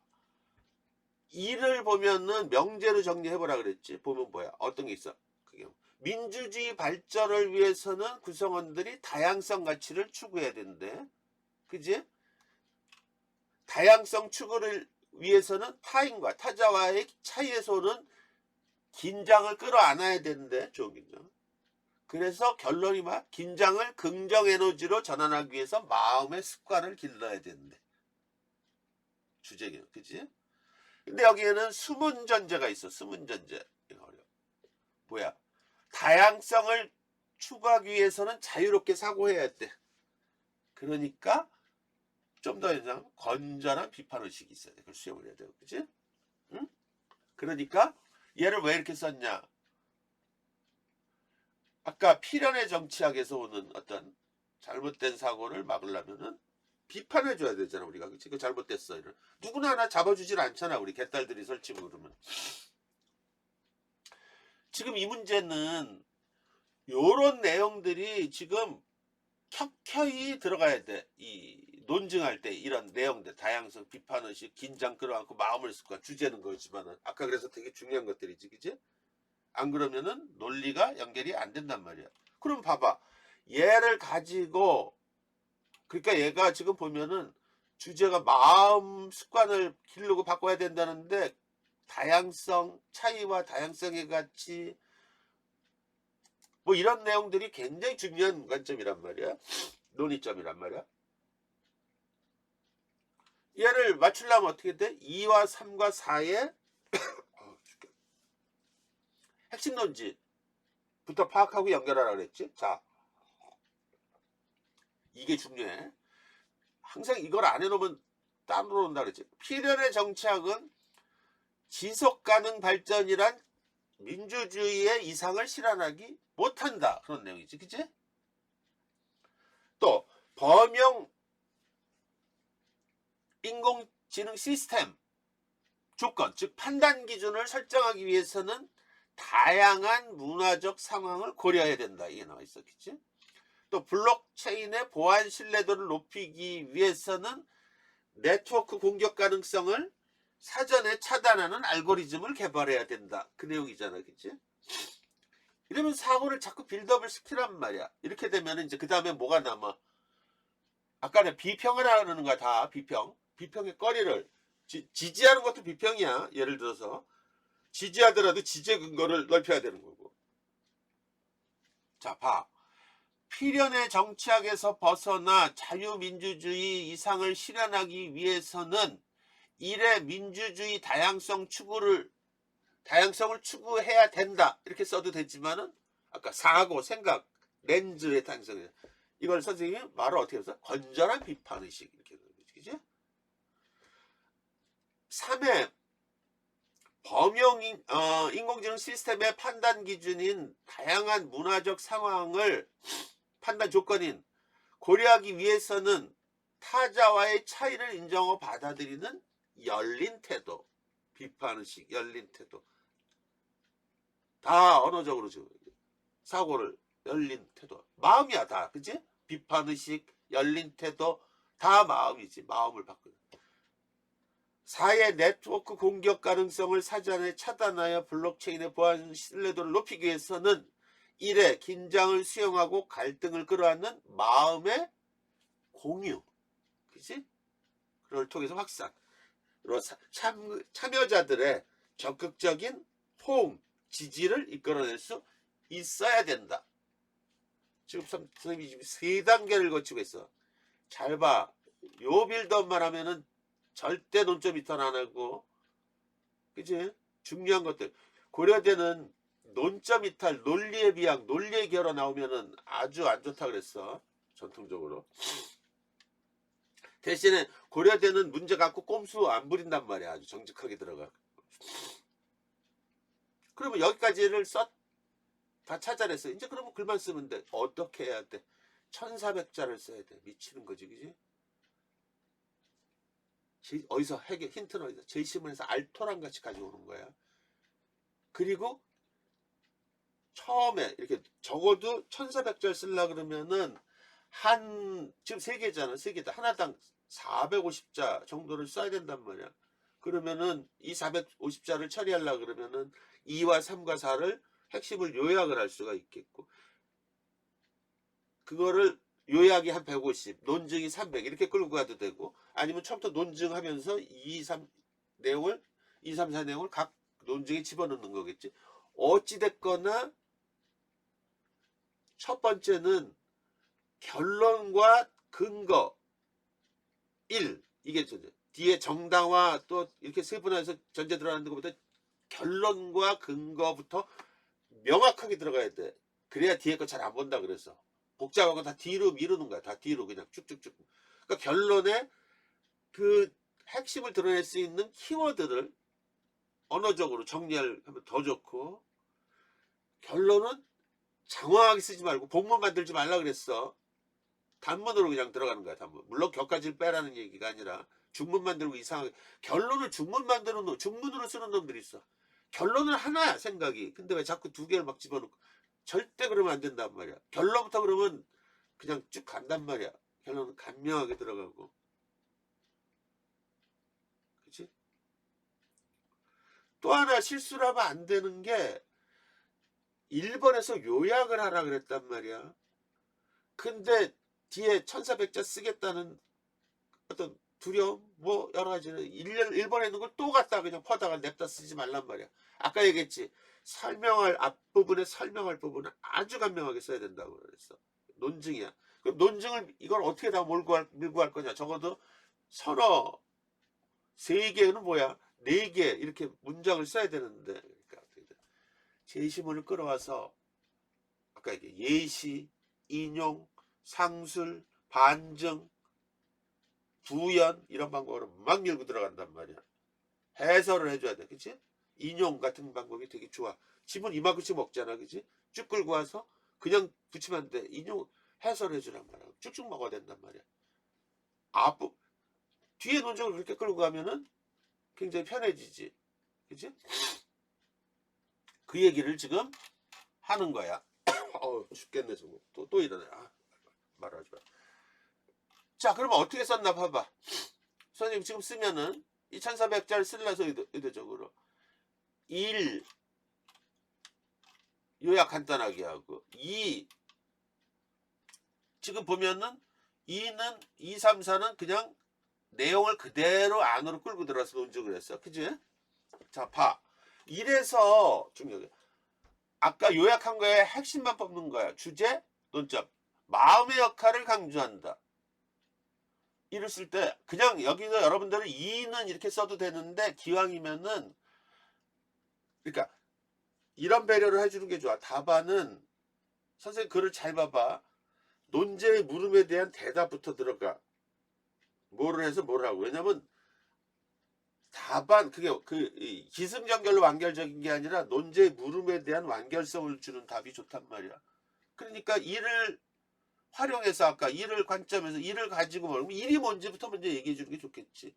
일을 보면은 명제로 정리해보라 그랬지. 보면 뭐야? 어떤 게 있어? 그게 민주주의 발전을 위해서는 구성원들이 다양성 가치를 추구해야 된대. 그지? 다양성 추구를 위해서는 타인과 타자와의 차이에서는 긴장을 끌어안아야 되는데 좋은 긴장. 그래서 결론이 막 긴장을 긍정 에너지로 전환하기 위해서 마음의 습관을 길러야 되는데 주제기 그치? 근데 여기에는 숨은 전제가 있어. 숨은 전제. 이거 어려워. 뭐야? 다양성을 추구하기 위해서는 자유롭게 사고해야 돼. 그러니까 좀 더 건전한 비판의식이 있어야 돼. 그걸 수용을 해야 돼요. 그치? 응? 그러니까 얘를 왜 이렇게 썼냐? 아까 필연의 정치학에서 오는 어떤 잘못된 사고를 막으려면은 비판해줘야 되잖아 우리가. 그치? 그 잘못됐어. 이런. 누구나 하나 잡아주질 않잖아 우리 개딸들이 설치고 그러면. 지금 이 문제는 요런 내용들이 지금 켜켜이 들어가야 돼. 이 논증할 때 이런 내용들 다양성 비판의식 긴장 끌어안고 마음을 습관 주제는 거지만은 아까 그래서 되게 중요한 것들이지 그치? 안 그러면은 논리가 연결이 안 된단 말이야. 그럼 봐봐. 얘를 가지고 그러니까 얘가 지금 보면은 주제가 마음 습관을 기르고 바꿔야 된다는데 다양성 차이와 다양성의 가치 뭐 이런 내용들이 굉장히 중요한 관점이란 말이야. 논의점이란 말이야. 얘를 맞추려면 어떻게 돼? 2와 3과 4의 핵심 논지부터 파악하고 연결하라 그랬지. 자, 이게 중요해. 항상 이걸 안 해놓으면 따로 온다 그랬지. 필연의 정착은 지속가능 발전이란 민주주의의 이상을 실현하기 못한다. 그런 내용이지. 그치? 또 범용 인공지능 시스템 조건, 즉 판단 기준을 설정하기 위해서는 다양한 문화적 상황을 고려해야 된다. 이게 나와 있었겠지. 또 블록체인의 보안 신뢰도를 높이기 위해서는 네트워크 공격 가능성을 사전에 차단하는 알고리즘을 개발해야 된다. 그 내용이잖아. 그치? 이러면 사고를 자꾸 빌드업을 시키란 말이야. 이렇게 되면 이제 그 다음에 뭐가 남아? 아까 비평을 하는 거야. 다 비평. 비평의 거리를 지지하는 것도 비평이야. 예를 들어서 지지하더라도 지지의 근거를 넓혀야 되는 거고. 자, 봐. 필연의 정치학에서 벗어나 자유민주주의 이상을 실현하기 위해서는 일의 민주주의 다양성을 추구해야 된다. 이렇게 써도 되지만은 아까 사고, 생각, 렌즈의 다양성이 이걸 선생님이 말을 어떻게 해서 건전한 비판의식 이렇게 그지? 3회 범용 인공지능 시스템의 판단 기준인 다양한 문화적 상황을 판단 조건인 고려하기 위해서는 타자와의 차이를 인정하고 받아들이는 열린 태도, 비판의식, 열린 태도 다 언어적으로 사고를 열린 태도 마음이야 다. 그치? 비판의식, 열린 태도 다 마음이지. 마음을 바꾸는. 4의 네트워크 공격 가능성을 사전에 차단하여 블록체인의 보안 신뢰도를 높이기 위해서는 1의 긴장을 수용하고 갈등을 끌어안는 마음의 공유. 그치? 그걸 통해서 확산. 참여자들의 적극적인 호응, 지지를 이끌어낼 수 있어야 된다. 지금 선생님이 지금 3단계를 거치고 있어. 잘 봐. 요 빌드업만 하면은 절대 논점 이탈 안 하고, 그치? 중요한 것들. 고려대는 논점 이탈, 논리의 비약, 논리의 결어 나오면은 아주 안 좋다 그랬어. 전통적으로. 대신에 고려대는 문제 갖고 꼼수 안 부린단 말이야. 아주 정직하게 들어가. 그러면 여기까지를 다 찾아냈어. 이제 그러면 글만 쓰면 돼. 어떻게 해야 돼? 1400자를 써야 돼. 미치는 거지, 그지? 어디서 힌트는 어디서? 제시문에서 알토란 같이 가져오는 거야. 그리고 처음에 이렇게 적어도 1400자 쓰려고 그러면은 지금 3개잖아. 3개다. 하나당 450자 정도를 써야 된단 말이야. 그러면은 이 450자를 처리하려고 그러면은 2와 3과 4를 핵심을 요약을 할 수가 있겠고, 그거를 요약이 한 150, 논증이 300 이렇게 끌고 가도 되고, 아니면 처음부터 논증하면서 2, 3 내용을 2, 3, 4 내용을 각 논증에 집어넣는 거겠지. 어찌됐거나 첫 번째는 결론과 근거 1, 이게 뒤에 정당화 또 이렇게 세분화해서 전제 들어가는 것보다 결론과 근거부터 명확하게 들어가야 돼. 그래야 뒤에 거 잘 안 본다 그래서. 복잡하고 다 뒤로 미루는 거야. 다 뒤로 그냥 쭉쭉쭉. 그러니까 결론에 그 핵심을 드러낼 수 있는 키워드를 언어적으로 정리하면 더 좋고, 결론은 장황하게 쓰지 말고 복문 만들지 말라 그랬어. 단문으로 그냥 들어가는 거야. 단문. 물론 격가지를 빼라는 얘기가 아니라 중문 만들고 이상하게 결론을 중문 만드는 놈, 중문으로 쓰는 놈들이 있어. 결론은 하나야 생각이. 근데 왜 자꾸 2개를 막 집어넣고. 절대 그러면 안 된단 말이야. 결론부터 그러면 그냥 쭉 간단 말이야. 결론은 간명하게 들어가고. 그치? 또 하나 실수를 하면 안 되는 게 1번에서 요약을 하라 그랬단 말이야. 근데 뒤에 1400자 쓰겠다는 어떤 두려움 뭐 여러 가지는 1번에 있는 걸 또 갖다 그냥 퍼다가 냅다 쓰지 말란 말이야. 아까 얘기했지. 앞부분에 설명할 부분은 아주 간명하게 써야 된다고 그랬어. 논증이야. 그럼 논증을 이걸 어떻게 다 밀고 할 거냐. 적어도 서너 세 개는 뭐야? 네 개 이렇게 문장을 써야 되는데, 그러니까 제시문을 끌어와서 아까 이게 예시, 인용, 상술, 반증, 부연 이런 방법으로 막 밀고 들어간단 말이야. 해설을 해줘야 돼, 그치? 인용 같은 방법이 되게 좋아. 지문 이만큼씩 먹잖아, 그치? 쭉 끌고 와서 그냥 붙이면 안 돼. 인용 해설해주란 말이야. 쭉쭉 먹어야 된단 말이야. 앞부 뒤에 논적을 그렇게 끌고 가면은 굉장히 편해지지, 그치? 그 얘기를 지금 하는 거야. 죽겠네, 정말. 또 이러네. 말하지 마. 자, 그러면 어떻게 썼나 봐봐. 선생님 지금 쓰면은 이 1400자를 쓰려서 의도적으로 1 요약 간단하게 하고 2 지금 보면은 2는 2, 3, 4는 그냥 내용을 그대로 안으로 끌고 들어와서 논증을 했어. 그지? 자, 봐. 1에서 중요해. 아까 요약한 거에 핵심만 뽑는 거야. 주제, 논점. 마음의 역할을 강조한다. 이를 쓸 때 그냥 여기서 여러분들은 2는 이렇게 써도 되는데 기왕이면은 그러니까 이런 배려를 해주는 게 좋아. 답안은 선생님 글을 잘 봐봐. 논제의 물음에 대한 대답부터 들어가. 뭐를 해서 뭘 하고. 왜냐면 답안 그게 기승전결로 완결적인 게 아니라 논제의 물음에 대한 완결성을 주는 답이 좋단 말이야. 그러니까 이를 활용해서 아까 이를 관점에서 이를 가지고 뭐 일이 뭔지부터 먼저 얘기해 주는 게 좋겠지.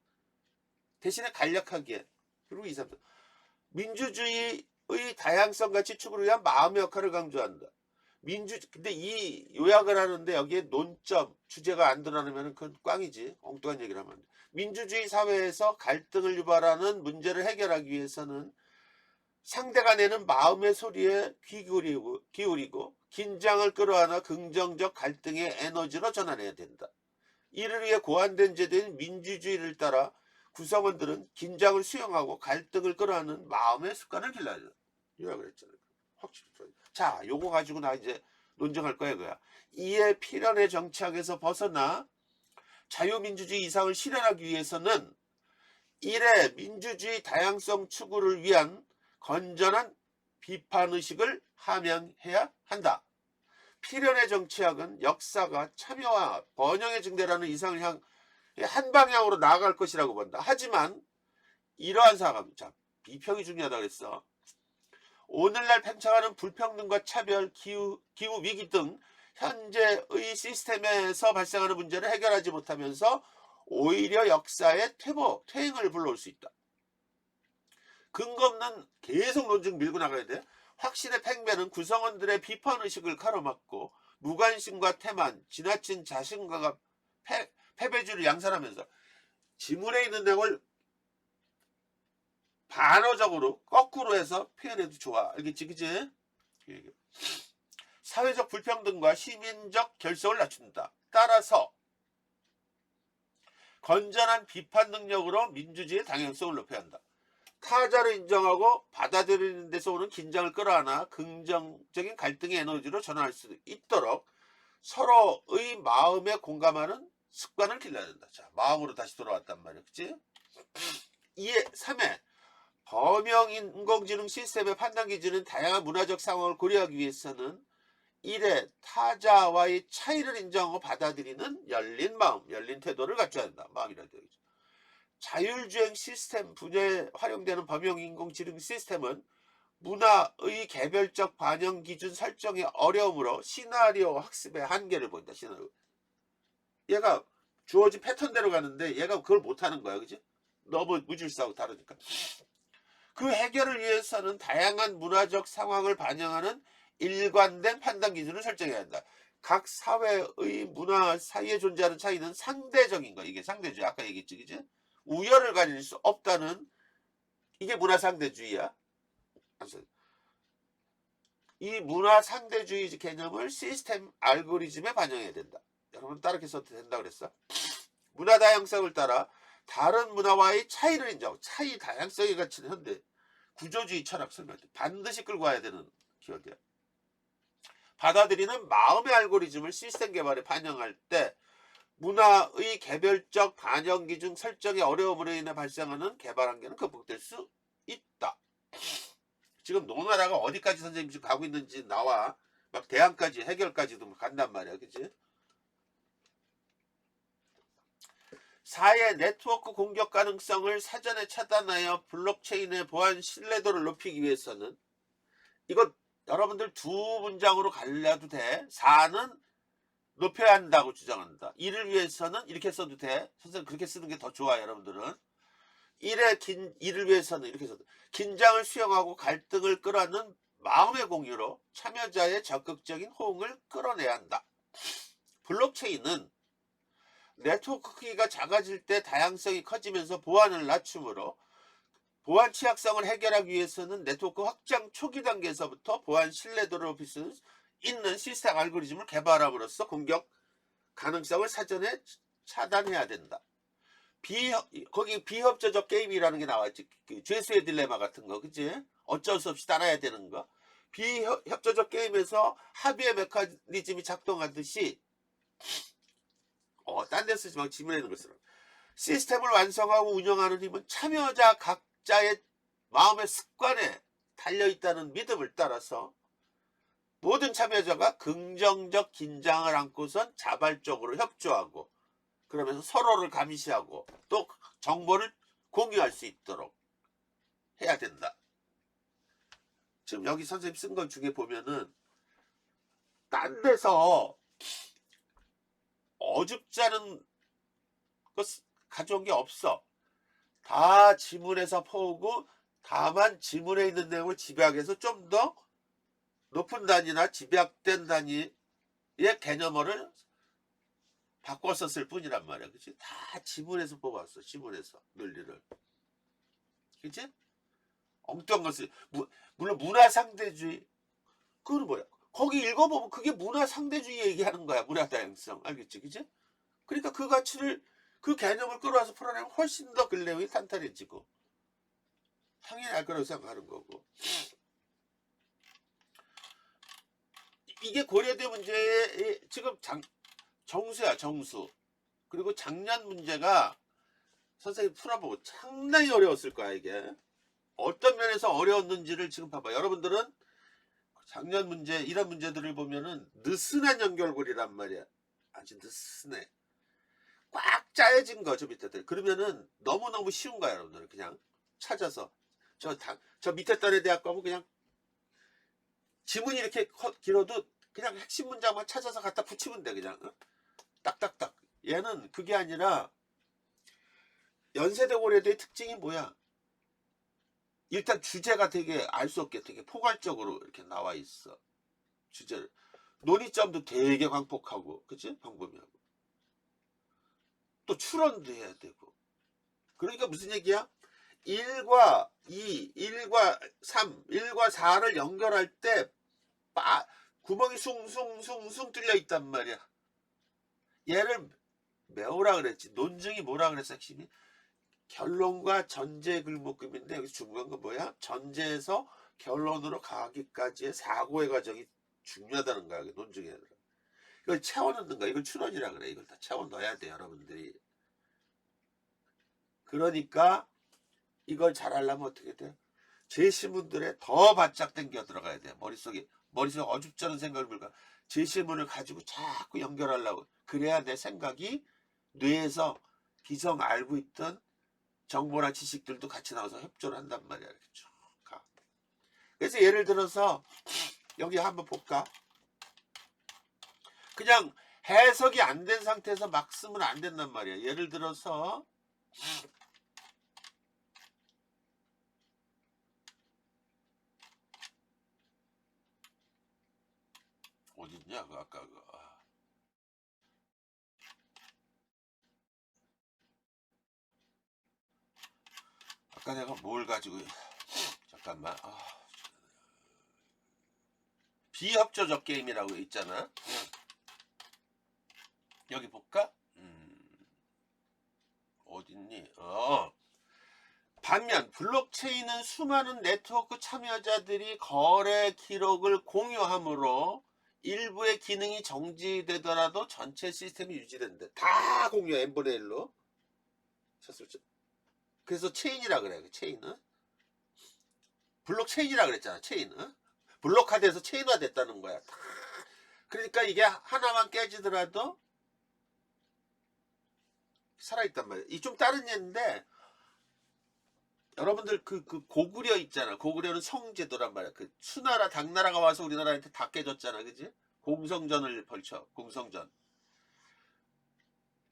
대신에 간략하게. 그리고 2, 3, 4. 민주주의의 다양성 가치 추구를 위한 마음의 역할을 강조한다. 근데 이 요약을 하는데 여기에 논점, 주제가 안 드러나면 그건 꽝이지. 엉뚱한 얘기를 하면 안 돼. 민주주의 사회에서 갈등을 유발하는 문제를 해결하기 위해서는 상대가 내는 마음의 소리에 귀 기울이고 긴장을 끌어안아 긍정적 갈등의 에너지로 전환해야 된다. 이를 위해 고안된 제도인 민주주의를 따라 구성원들은 긴장을 수용하고 갈등을 끌어안는 마음의 습관을 길러야 된다. 요약을 했잖아요. 확실히. 자, 요거 가지고 나 이제 논증할 거야, 그야. 이에 필연의 정착에서 벗어나 자유민주주의 이상을 실현하기 위해서는 1의 민주주의 다양성 추구를 위한 건전한 비판의식을 함양해야 한다. 필연의 정치학은 역사가 참여와 번영의 증대라는 이상을 향 한 방향으로 나아갈 것이라고 본다. 하지만 이러한 사람, 자, 비평이 중요하다고 그랬어. 오늘날 팽창하는 불평등과 차별, 기후 위기 등 현재의 시스템에서 발생하는 문제를 해결하지 못하면서 오히려 역사의 퇴행을 불러올 수 있다. 근거 없는 계속 논증 밀고 나가야 돼. 확신의 팽배는 구성원들의 비판의식을 가로막고 무관심과 태만, 지나친 자신감과 패배주의를 양산하면서 지문에 있는 내용을 반어적으로 거꾸로 해서 표현해도 좋아. 알겠지? 그치? 사회적 불평등과 시민적 결속을 낮춘다. 따라서 건전한 비판 능력으로 민주주의의 다양성을 높여야 한다. 타자를 인정하고 받아들이는 데서 오는 긴장을 끌어안아 긍정적인 갈등의 에너지로 전환할 수 있도록 서로의 마음에 공감하는 습관을 길러야 된다. 자, 마음으로 다시 돌아왔단 말이야. 그치? 3회 범용 인공지능 시스템의 판단 기준은 다양한 문화적 상황을 고려하기 위해서는 1회 타자와의 차이를 인정하고 받아들이는 열린 마음, 열린 태도를 갖춰야 한다. 마음이라 되어 있죠. 자율주행 시스템 분야에 활용되는 범용 인공지능 시스템은 문화의 개별적 반영 기준 설정의 어려움으로 시나리오 학습의 한계를 보인다. 시나리오. 얘가 주어진 패턴대로 가는데 얘가 그걸 못하는 거야. 그지? 너무 무질서하고 다르니까. 그 해결을 위해서는 다양한 문화적 상황을 반영하는 일관된 판단 기준을 설정해야 한다. 각 사회의 문화 사이에 존재하는 차이는 상대적인 거야. 이게 상대주의. 아까 얘기했지. 그지? 우열을 가릴 수 없다는 이게 문화 상대주의야. 이 문화 상대주의 개념을 시스템 알고리즘에 반영해야 된다. 여러분 따르게 써도 된다 그랬어. 문화 다양성을 따라 다른 문화와의 차이를 인정하고 차이 다양성이 갖춘 현대 구조주의 철학 설명할 때 반드시 끌고 와야 되는 키워드야. 받아들이는 마음의 알고리즘을 시스템 개발에 반영할 때 문화의 개별적 반영 기준 설정의 어려움으로 인해 발생하는 개발 한계는 극복될 수 있다. 지금 노나라가 어디까지 선생님 지금 가고 있는지 나와. 막 대안까지 해결까지도 간단 말이야. 그치? 4의 네트워크 공격 가능성을 사전에 차단하여 블록체인의 보안 신뢰도를 높이기 위해서는, 이거 여러분들 두 문장으로 갈려도 돼. 4는 높여야 한다고 주장한다. 이를 위해서는 이렇게 써도 돼. 선생님 그렇게 쓰는 게 더 좋아요. 여러분들은 1을 위해서는 이렇게 써도, 긴장을 수용하고 갈등을 끌어안는 마음의 공유로 참여자의 적극적인 호응을 끌어내야 한다. 블록체인은 네트워크 크기가 작아질 때 다양성이 커지면서 보안을 낮추므로 보안 취약성을 해결하기 위해서는 네트워크 확장 초기 단계에서부터 보안 신뢰도를 높일 수 있는 시스템 알고리즘을 개발함으로써 공격 가능성을 사전에 차단해야 된다. 거기 비협조적 게임이라는 게 나왔지. 그 죄수의 딜레마 같은 거, 그치? 어쩔 수 없이 따라야 되는 거. 비협조적 게임에서 합의의 메커니즘이 작동하듯이, 딴 데 쓰지 말고 지문에 있는 것처럼 시스템을 완성하고 운영하는 힘은 참여자 각자의 마음의 습관에 달려있다는 믿음을 따라서 모든 참여자가 긍정적 긴장을 안고선 자발적으로 협조하고, 그러면서 서로를 감시하고 또 정보를 공유할 수 있도록 해야 된다. 지금 여기 선생님 쓴 것 중에 보면은 딴 데서 어줍잖은 거 가져온 게 없어. 다 지문에서 퍼오고, 다만 지문에 있는 내용을 집약해서 좀 더 높은 단위나 집약된 단위의 개념어를 바꿨었을 뿐이란 말이야. 그치? 다 지문에서 뽑았어. 지문에서 논리를. 그치? 엉뚱한 것을, 물론 문화상대주의, 그건 뭐야? 거기 읽어보면 그게 문화상대주의 얘기하는 거야. 문화다양성. 알겠지? 그치? 그러니까 그 가치를, 그 개념을 끌어와서 풀어내면 훨씬 더 그 내용이 탄탄해지고 당연히 알 거라고 생각하는 거고. 이게 고려대 문제의 지금 정수야, 정수. 그리고 작년 문제가 선생님 풀어보고 상당히 어려웠을 거야. 이게 어떤 면에서 어려웠는지를 지금 봐봐. 여러분들은 작년 문제, 이런 문제들을 보면은 느슨한 연결고리란 말이야. 아주 느슨해. 꽉 짜여진 거죠, 밑에들. 그러면은 너무너무 쉬운 거야. 여러분들 그냥 찾아서 저 밑에 단에 대학 가면 그냥 지문이 이렇게 길어도 그냥 핵심 문장만 찾아서 갖다 붙이면 돼. 그냥 딱딱딱. 얘는 그게 아니라, 연세대 고려대의 특징이 뭐야? 일단 주제가 되게 알 수 없게 되게 포괄적으로 이렇게 나와 있어. 주제를. 논의점도 되게 광폭하고, 그치? 광범위하고. 또 추론도 해야 되고. 그러니까 무슨 얘기야? 1과 2, 1과 3, 1과 4를 연결할 때 구멍이 숭숭숭숭 뚫려 있단 말이야. 얘를 메우라 그랬지. 논증이 뭐라 그랬어, 핵심이? 결론과 전제 글목금인데, 여기서 중요한 건 뭐야? 전제에서 결론으로 가기까지의 사고의 과정이 중요하다는 거야. 논증에. 이걸 채워넣는 거야. 이걸 추론이라 그래. 이걸 다 채워넣어야 돼, 여러분들이. 그러니까 이걸 잘하려면 어떻게 돼? 제시문들에 더 바짝 당겨 들어가야 돼. 머릿속에 어줍지 않은 생각을 불가. 제시문을 가지고 자꾸 연결하려고. 그래야 내 생각이 뇌에서 기성 알고 있던 정보나 지식들도 같이 나와서 협조를 한단 말이야. 그렇죠? 그래서 예를 들어서 여기 한번 볼까? 그냥 해석이 안 된 상태에서 막 쓰면 안 된단 말이야. 예를 들어서 어딨냐? 아까 내가 뭘 가지고, 잠깐만. 비협조적 게임이라고 있잖아. 여기 볼까? 어딨니? 반면 블록체인은 수많은 네트워크 참여자들이 거래 기록을 공유하므로 일부의 기능이 정지되더라도 전체 시스템이 유지된대. 다 공유 n분의 1로 쳤을죠. 그래서 체인이라 그래. 그 체인은 블록 체인이라 그랬잖아. 체인은 블록화돼서 체인화 됐다는 거야. 다. 그러니까 이게 하나만 깨지더라도 살아있단 말이야. 이 좀 다른 예인데, 여러분들 그 고구려 있잖아. 고구려는 성제도란 말이야. 그 수나라 당나라가 와서 우리나라한테 다 깨졌잖아. 그지? 공성전을 벌쳐. 공성전.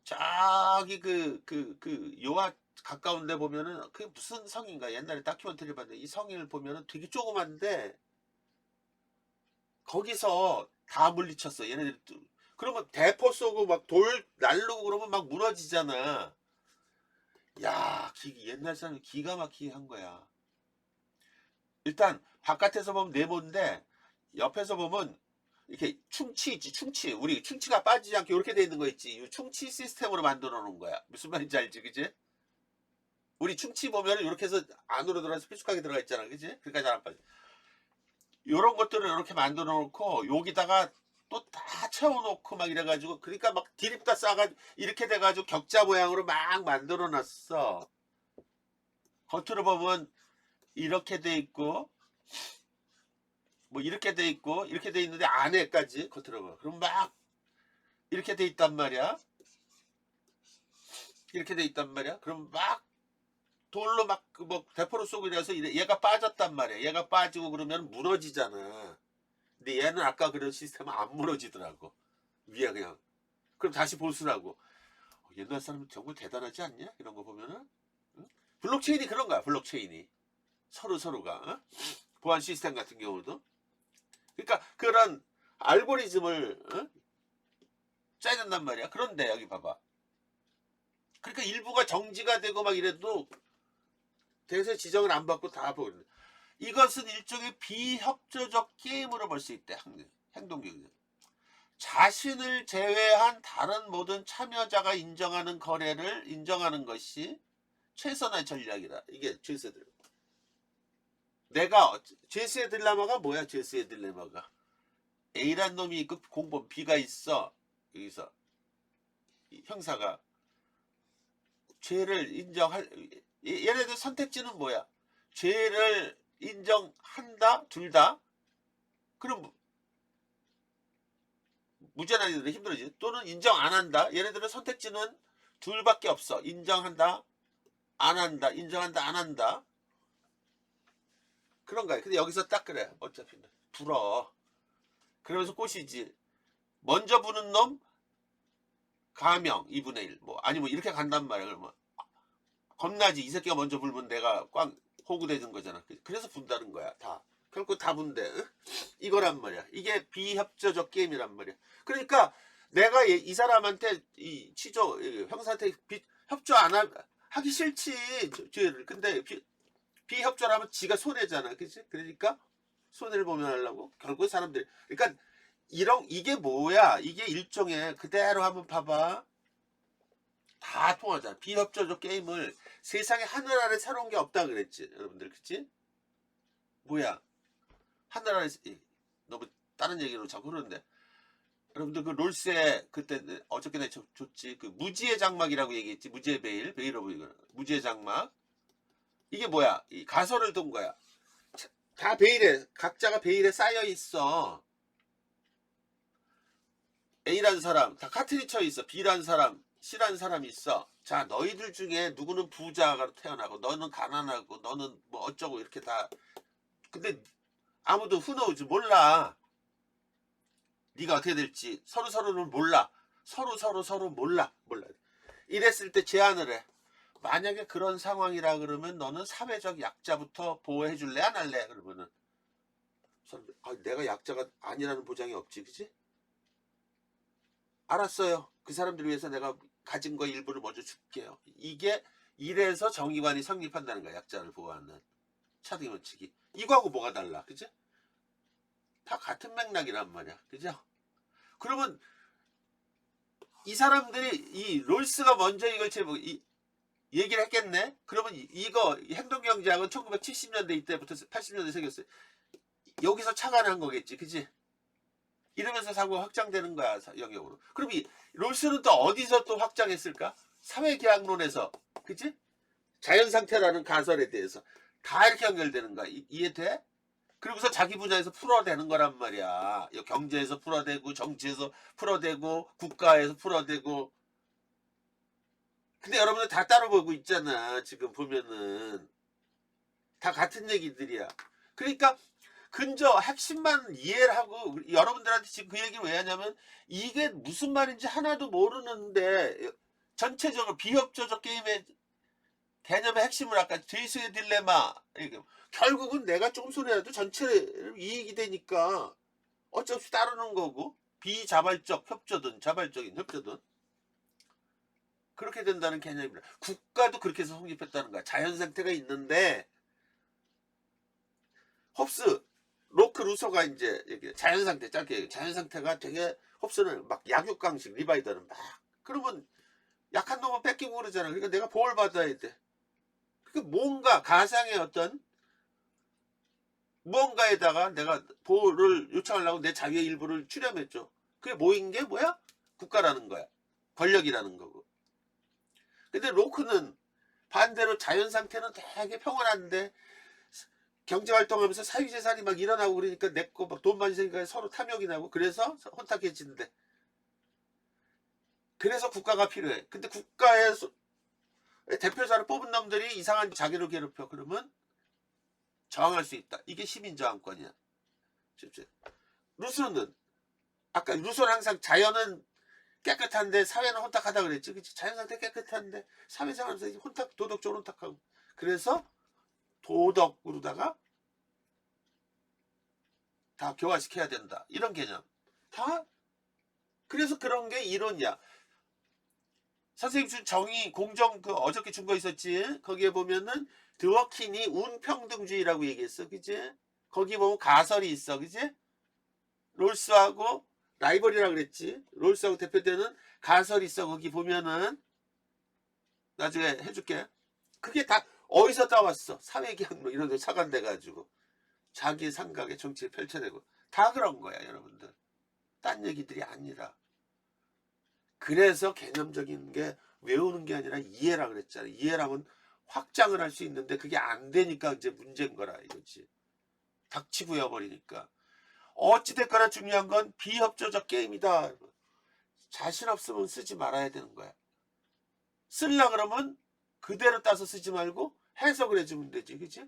저기 요하 가까운 데 보면은 그게 무슨 성인가 옛날에 다큐멘터리 봤는데 이 성을 보면은 되게 조그만데 거기서 다 물리쳤어. 얘네들이. 그러면 대포 쏘고 막 돌 날르고 그러면 막 무너지잖아. 야, 옛날 사람이 기가 막히게 한 거야. 일단 바깥에서 보면 네모인데 옆에서 보면 이렇게 충치 있지. 충치. 우리 충치가 빠지지 않게 이렇게 돼 있는 거 있지. 이 충치 시스템으로 만들어 놓은 거야. 무슨 말인지 알지? 그지? 우리 충치 보면 이렇게 해서 안으로 들어가서 삐죽하게 들어가 있잖아. 그지? 그러니까 잘 안 빠져. 요런 것들을 이렇게 만들어 놓고 여기다가 또 다 채워놓고 막 이래가지고 그러니까 막 디립다 싸가지고 이렇게 돼가지고 격자 모양으로 막 만들어 놨어. 겉으로 보면 이렇게 돼 있고 뭐 이렇게 돼 있고 이렇게 돼 있는데 안에까지 겉으로 보면 그럼 막 이렇게 돼 있단 말이야. 이렇게 돼 있단 말이야. 그럼 막 돌로 막 뭐 대포로 쏘고 이래서 얘가 빠졌단 말이야. 얘가 빠지고 그러면 무너지잖아. 근데 얘는 아까 그런 시스템은 안 무너지더라고. 위에 그냥. 그럼 다시 보수라고. 옛날 사람은 정말 대단하지 않냐? 이런 거 보면은. 응? 블록체인이 그런 거야. 블록체인이. 서로가. 어? 보안 시스템 같은 경우도. 그러니까 그런 알고리즘을 어? 짜야 된단 말이야. 그런데 여기 봐봐. 그러니까 일부가 정지가 되고 막 이래도 대세 지정을 안 받고 다 보거든. 이것은 일종의 비협조적 게임으로 볼 수 있대. 행동기능. 자신을 제외한 다른 모든 참여자가 인정하는 거래를 인정하는 것이 최선의 전략이다. 이게 죄수의 딜레마. 죄수의 딜레마가 뭐야? 죄수의 딜레마가 A란 놈이 있고 공범 B가 있어. 여기서 형사가 죄를 인정할 얘네들 선택지는 뭐야? 죄를 인정한다? 둘 다? 그럼 무죄나 얘네들은 힘들어지. 또는 인정 안 한다? 얘네들은 선택지는 둘밖에 없어. 인정한다? 안 한다? 인정한다? 안 한다? 그런 거야. 근데 여기서 딱 그래. 어차피 불어. 그러면서 꼬시지. 먼저 부는 놈 가명 2분의 1. 뭐 아니면 이렇게 간단 말이야. 그러면 겁나지. 이 새끼가 먼저 불면 내가 꽝 호구되는 거잖아. 그래서 분다는 거야. 다. 결국 다 분대. 응? 이거란 말이야. 이게 비협조적 게임이란 말이야. 그러니까 내가 이 사람한테 이 취조 형사한테 협조 안 하기 싫지. 죄를. 근데 비협조를 하면 지가 손해잖아. 그치? 그러니까 손해를 보면하려고 결국 사람들이 그러니까 이게 뭐야? 이게 일종의 그대로 한번 봐봐. 다 통하잖아. 비협조적 게임을 세상에 하늘 아래 새로운 게 없다 그랬지. 여러분들 그치? 뭐야? 하늘 아래 너무 다른 얘기로 자꾸 그러는데 여러분들 그 롤스에 그때 어저께 내가 줬지. 그 무지의 장막이라고 얘기했지. 무지의 베일 오브 이거 무지의 장막. 이게 뭐야? 이 가설을 둔 거야. 다 베일에 각자가 베일에 쌓여 있어. A라는 사람 다 카트리처에 있어. B라는 사람 C라는 사람이 있어. 자, 너희들 중에 누구는 부자가 태어나고 너는 가난하고 너는 뭐 어쩌고 이렇게 다. 근데 아무도 who 몰라. 네가 어떻게 될지 서로는 몰라. 서로 몰라. 이랬을 때 제안을 해. 만약에 그런 상황이라 그러면 너는 사회적 약자부터 보호해 줄래 안 할래? 그러면은 내가 약자가 아니라는 보장이 없지. 그치? 알았어요. 그 사람들 위해서 내가 가진 거 일부를 먼저 줄게요. 이게 이래서 정의관이 성립한다는 거야. 약자를 보호하는 차등의 원칙이. 이거하고 뭐가 달라? 그죠? 다 같은 맥락이란 말이야. 그죠? 그러면 이 사람들이 이 롤스가 먼저 이걸 얘기를 했겠네? 그러면 이거 행동경제학은 1970년대 이때부터 80년대 생겼어요. 여기서 착안한 거겠지. 그지? 이러면서 사고가 확장되는 거야, 영역으로. 그럼 이 롤스는 또 어디서 또 확장했을까? 사회계약론에서, 그치? 자연상태라는 가설에 대해서 다 이렇게 연결되는 거야. 이해돼? 그리고서 자기 분야에서 풀어대는 거란 말이야. 경제에서 풀어대고, 정치에서 풀어대고, 국가에서 풀어대고. 근데 여러분들 다 따로 보고 있잖아. 지금 보면은 다 같은 얘기들이야. 그러니까 근저 핵심만 이해를 하고, 여러분들한테 지금 그 얘기를 왜 하냐면 이게 무슨 말인지 하나도 모르는데 전체적으로 비협조적 게임의 개념의 핵심을 아까 제이스의 딜레마, 결국은 내가 조금 손해라도 전체를 이익이 되니까 어쩔 수 없이 따르는 거고, 비자발적 협조든 자발적인 협조든 그렇게 된다는 개념입니다. 국가도 그렇게 해서 성립했다는 거야. 자연상태가 있는데 홉스, 로크, 루소가 이제 자연상태, 짧게 자연상태가 되게, 홉스는 막 약육강식, 리바이더는 막, 그러면 약한 놈은 뺏기고 그러잖아. 그러니까 내가 보호를 받아야 돼. 그게 뭔가 가상의 어떤 무언가에다가 내가 보호를 요청하려고 내 자유의 일부를 출연했죠. 그게 모인 게 뭐야? 국가라는 거야. 권력이라는 거고. 근데 로크는 반대로 자연상태는 되게 평온한데 경제활동하면서 사유재산이 막 일어나고 그러니까 내 거 막 돈 많이 생기니까 서로 탐욕이 나고, 그래서 혼탁해지는데, 그래서 국가가 필요해. 근데 국가의 대표자를 뽑은 놈들이 이상한 자기를 괴롭혀. 그러면 저항할 수 있다. 이게 시민저항권이야. 루소는, 아까 루소는 항상 자연은 깨끗한데 사회는 혼탁하다 그랬지. 그치? 자연상태 깨끗한데 사회생활에서 혼탁, 도덕적으로 혼탁하고. 그래서 도덕으로다가 다 교화시켜야 된다. 이런 개념. 다, 그래서 그런 게 이론이야. 선생님 준 정의, 공정, 그 어저께 준 거 있었지? 거기에 보면은 드워킨이 운평등주의라고 얘기했어. 그지? 거기 보면 가설이 있어. 그지? 롤스하고 라이벌이라 그랬지? 롤스하고 대표되는 가설이 있어. 거기 보면은 나중에 해줄게. 그게 다 어디서 따왔어? 사회계약론 이런 데 착안돼가지고 자기 생각의 정치를 펼쳐내고 다 그런 거야, 여러분들. 딴 얘기들이 아니라. 그래서 개념적인 게 외우는 게 아니라 이해라 그랬잖아. 이해라면 확장을 할 수 있는데 그게 안 되니까 이제 문제인 거라 이거지. 닥치고 버리니까. 어찌됐거나 중요한 건 비협조적 게임이다. 자신 없으면 쓰지 말아야 되는 거야. 쓸라 그러면 그대로 따서 쓰지 말고 해석을 해주면 되지. 그치?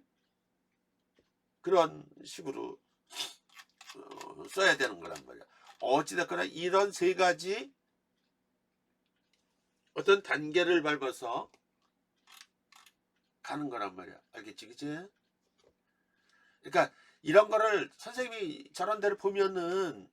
그런 식으로 써야 되는 거란 말이야. 어찌됐거나 이런 세 가지 어떤 단계를 밟아서 가는 거란 말이야. 알겠지? 그치? 그러니까 이런 거를 선생님이 저런 데를 보면은